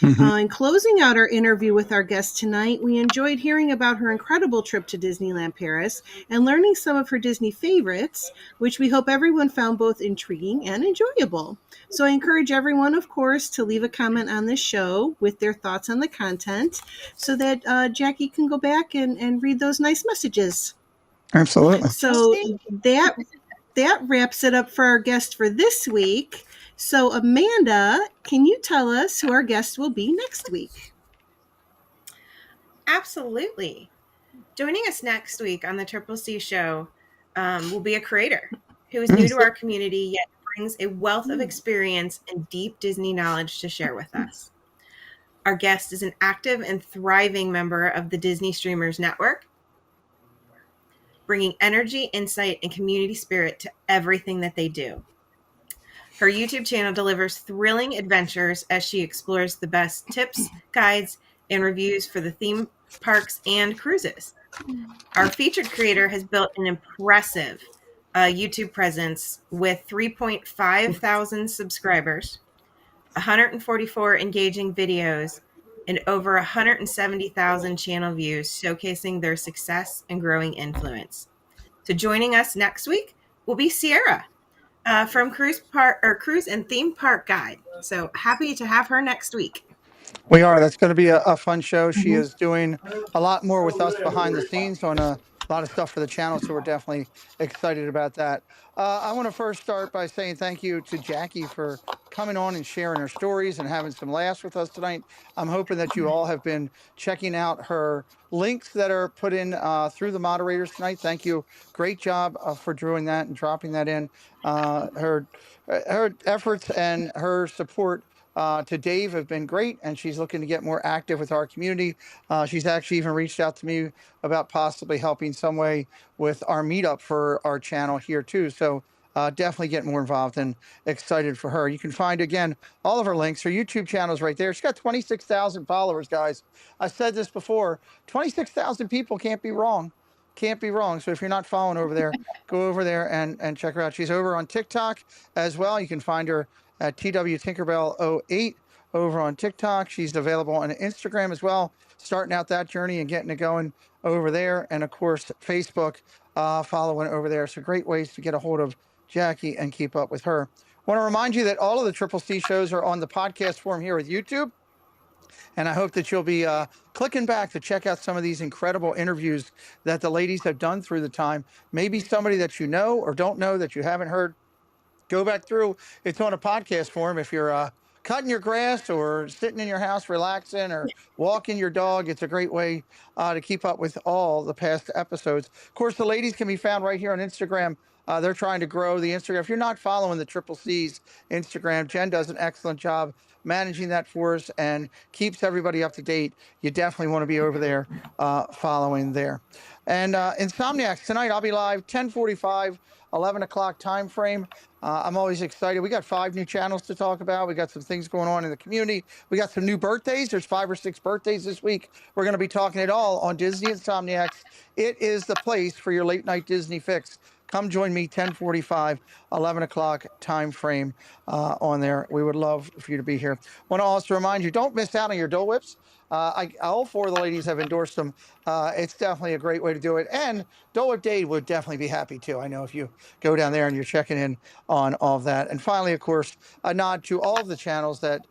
Mhm. In closing out our interview with our guest tonight, we enjoyed hearing about her incredible trip to Disneyland Paris and learning some of her Disney favorites, which we hope everyone found both intriguing and enjoyable. So I encourage everyone, of course, to leave a comment on this show with their thoughts on the content, so that Jackie can go back and read those nice messages. Absolutely. So that wraps it up for our guest for this week. So, Amanda, can you tell us who our guest will be next week? Absolutely. Joining us next week on the Triple C Show will be a creator who is new to our community, yet brings a wealth of experience and deep Disney knowledge to share with us. Our guest is an active and thriving member of the Disney Streamers Network, bringing energy, insight, and community spirit to everything that they do. Her YouTube channel delivers thrilling adventures as she explores the best tips, guides, and reviews for the theme parks and cruises. Our featured creator has built an impressive YouTube presence with 3.5 thousand subscribers, 144 engaging videos, and over 170,000 channel views, showcasing their success and growing influence. So joining us next week will be Sierra from Cruise and Theme Park Guide. So happy to have her next week. We are. That's going to be a fun show. She is doing a lot more with us behind the scenes on a lot of stuff for the channel, so we're definitely excited about that. I want to first start by saying thank you to Jackie for coming on and sharing her stories and having some laughs with us tonight. I'm hoping that you all have been checking out her links that are put in through the moderators tonight. Thank you. Great job for doing that and dropping that in. Her efforts and her support to Dave have been great, and she's looking to get more active with our community. She's actually even reached out to me about possibly helping some way with our meetup for our channel here too. So definitely get more involved and excited for her. You can find, again, all of her links. Her YouTube channel is right there. She's got 26,000 followers, guys. I said this before, 26,000 people can't be wrong. Can't be wrong. So if you're not following over there, go over there and check her out. She's over on TikTok as well. You can find her at TW Tinkerbell 08 over on TikTok. She's available on Instagram as well, starting out that journey and getting it going over there. And of course, Facebook, following over there. So great ways to get a hold of Jackie and keep up with her. I want to remind you that all of the Triple C shows are on the podcast form here with YouTube. And I hope that you'll be clicking back to check out some of these incredible interviews that the ladies have done through the time. Maybe somebody that you know or don't know that you haven't heard. Go back through. It's on a podcast form. If you're cutting your grass or sitting in your house relaxing or walking your dog, it's a great way to keep up with all the past episodes. Of course, the ladies can be found right here on Instagram. They're trying to grow the Instagram. If you're not following the Triple C's Instagram, Jen does an excellent job managing that for us and keeps everybody up to date. You definitely want to be over there following there. And Insomniacs, tonight I'll be live 10:45, 11 o'clock time frame. I'm always excited. We got 5 new channels to talk about. We got some things going on in the community. We got some new birthdays. There's 5 or 6 birthdays this week. We're going to be talking it all on Disney Insomniacs. It is the place for your late night Disney fix. Come join me 10:45, 11 o'clock time frame on there. We would love for you to be here. Want to also remind you, don't miss out on your Dole Whips. All 4 of the ladies have endorsed them. It's definitely a great way to do it. And Dole Whip Dade would definitely be happy too. I know if you go down there and you're checking in on all of that. And finally, of course, a nod to all of the channels that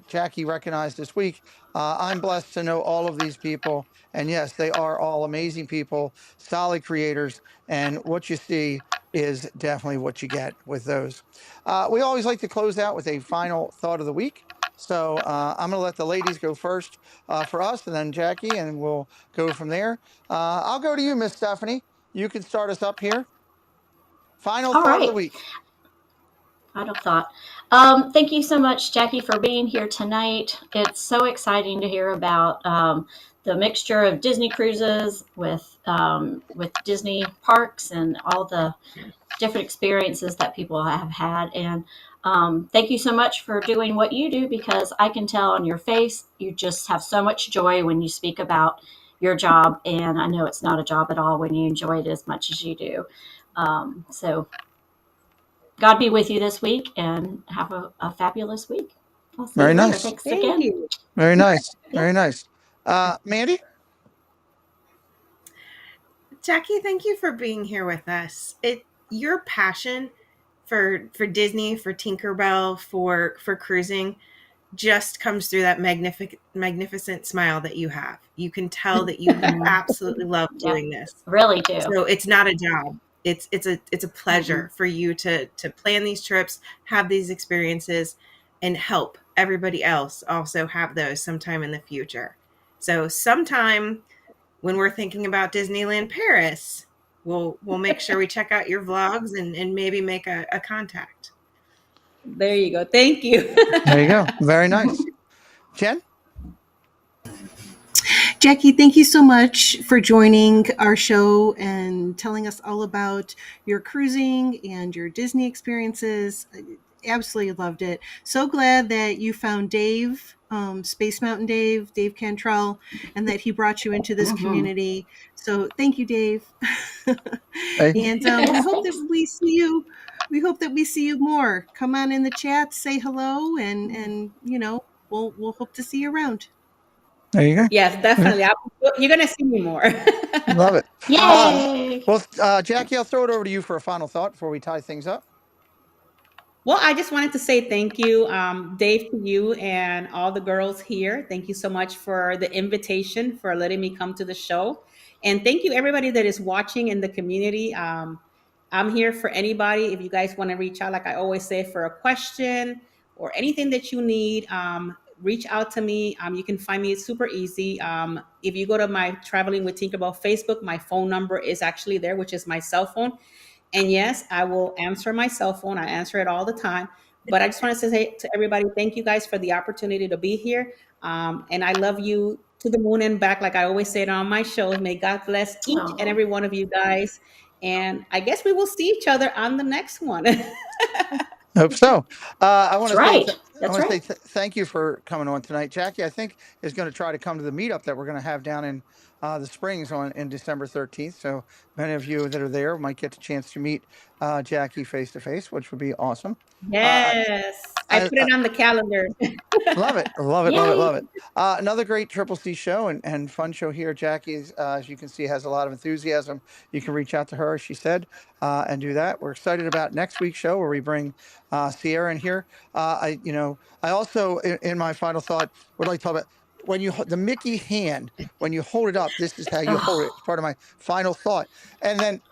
Jackie recognized this week. I'm blessed to know all of these people. And yes, they are all amazing people, solid creators. And what you see is definitely what you get with those. We always like to close out with a final thought of the week. So I'm going to let the ladies go first for us, and then Jackie, and we'll go from there. I'll go to you, Miss Stephanie. You can start us up here. Final thought of the week. Final thought. Thank you so much, Jackie, for being here tonight. It's so exciting to hear about the mixture of Disney cruises with Disney parks and all the different experiences that people have had. And thank you so much for doing what you do, because I can tell on your face you just have so much joy when you speak about your job. And I know it's not a job at all when you enjoy it as much as you do. So God be with you this week, and have a fabulous week. I'll see Very you later. nice. Thanks Thank again. you. Very nice. Very nice. Mandy? Jackie, thank you for being here with us. Your passion for Disney, for Tinkerbell, for cruising just comes through that magnificent smile that you have. You can tell that you absolutely love doing this. Really do. So it's not a job. It's a pleasure for you to plan these trips, have these experiences, and help everybody else also have those sometime in the future. So sometime when we're thinking about Disneyland Paris, we'll make sure we check out your vlogs and maybe make a contact. There you go. Thank you. There you go. Very nice. Jen? Jackie, thank you so much for joining our show and telling us all about your cruising and your Disney experiences. I absolutely loved it. So glad that you found Dave, Space Mountain Dave Cantrell, and that he brought you into this community. So thank you, Dave. Hey. And we hope that we see you. We hope that we see you more. Come on in the chat, say hello, and you know, we'll hope to see you around. There you go. Yes, definitely. You're going to see me more. Love it. Yay! Well, Jackie, I'll throw it over to you for a final thought before we tie things up. Well, I just wanted to say thank you, Dave, to you and all the girls here. Thank you so much for the invitation, for letting me come to the show. And thank you, everybody that is watching in the community. I'm here for anybody. If you guys want to reach out, like I always say, for a question or anything that you need, reach out to me. You can find me. It's super easy. If you go to my Traveling with Tinkerbell Facebook, my phone number is actually there, which is my cell phone. And yes, I will answer my cell phone. I answer it all the time. But I just want to say to everybody, thank you guys for the opportunity to be here. And I love you to the moon and back, like I always say it on my shows. May God bless each and every one of you guys. And I guess we will see each other on the next one. Hope so. I want That's to right. say thank you for coming on tonight. Jackie, I think, is going to try to come to the meetup that we're going to have down in the Springs in December 13th. So many of you that are there might get the chance to meet Jackie face to face, which would be awesome. Yes. I put it on the calendar. Love it. Love it. Yay. Love it. Love it. Another great Triple C show and fun show here. Jackie, as you can see, has a lot of enthusiasm. You can reach out to her, as she said, and do that. We're excited about next week's show where we bring Sierra in here. I also, in my final thought, would like to talk about when the Mickey hand, when you hold it up, this is how you hold it. It's part of my final thought. And then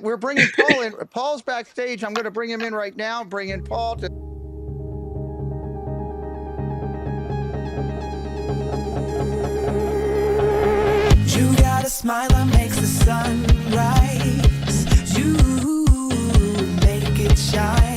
we're bringing Paul in. Paul's backstage. I'm going to bring him in right now. Bring in Paul to. You got a smile that makes the sun rise. You make it shine.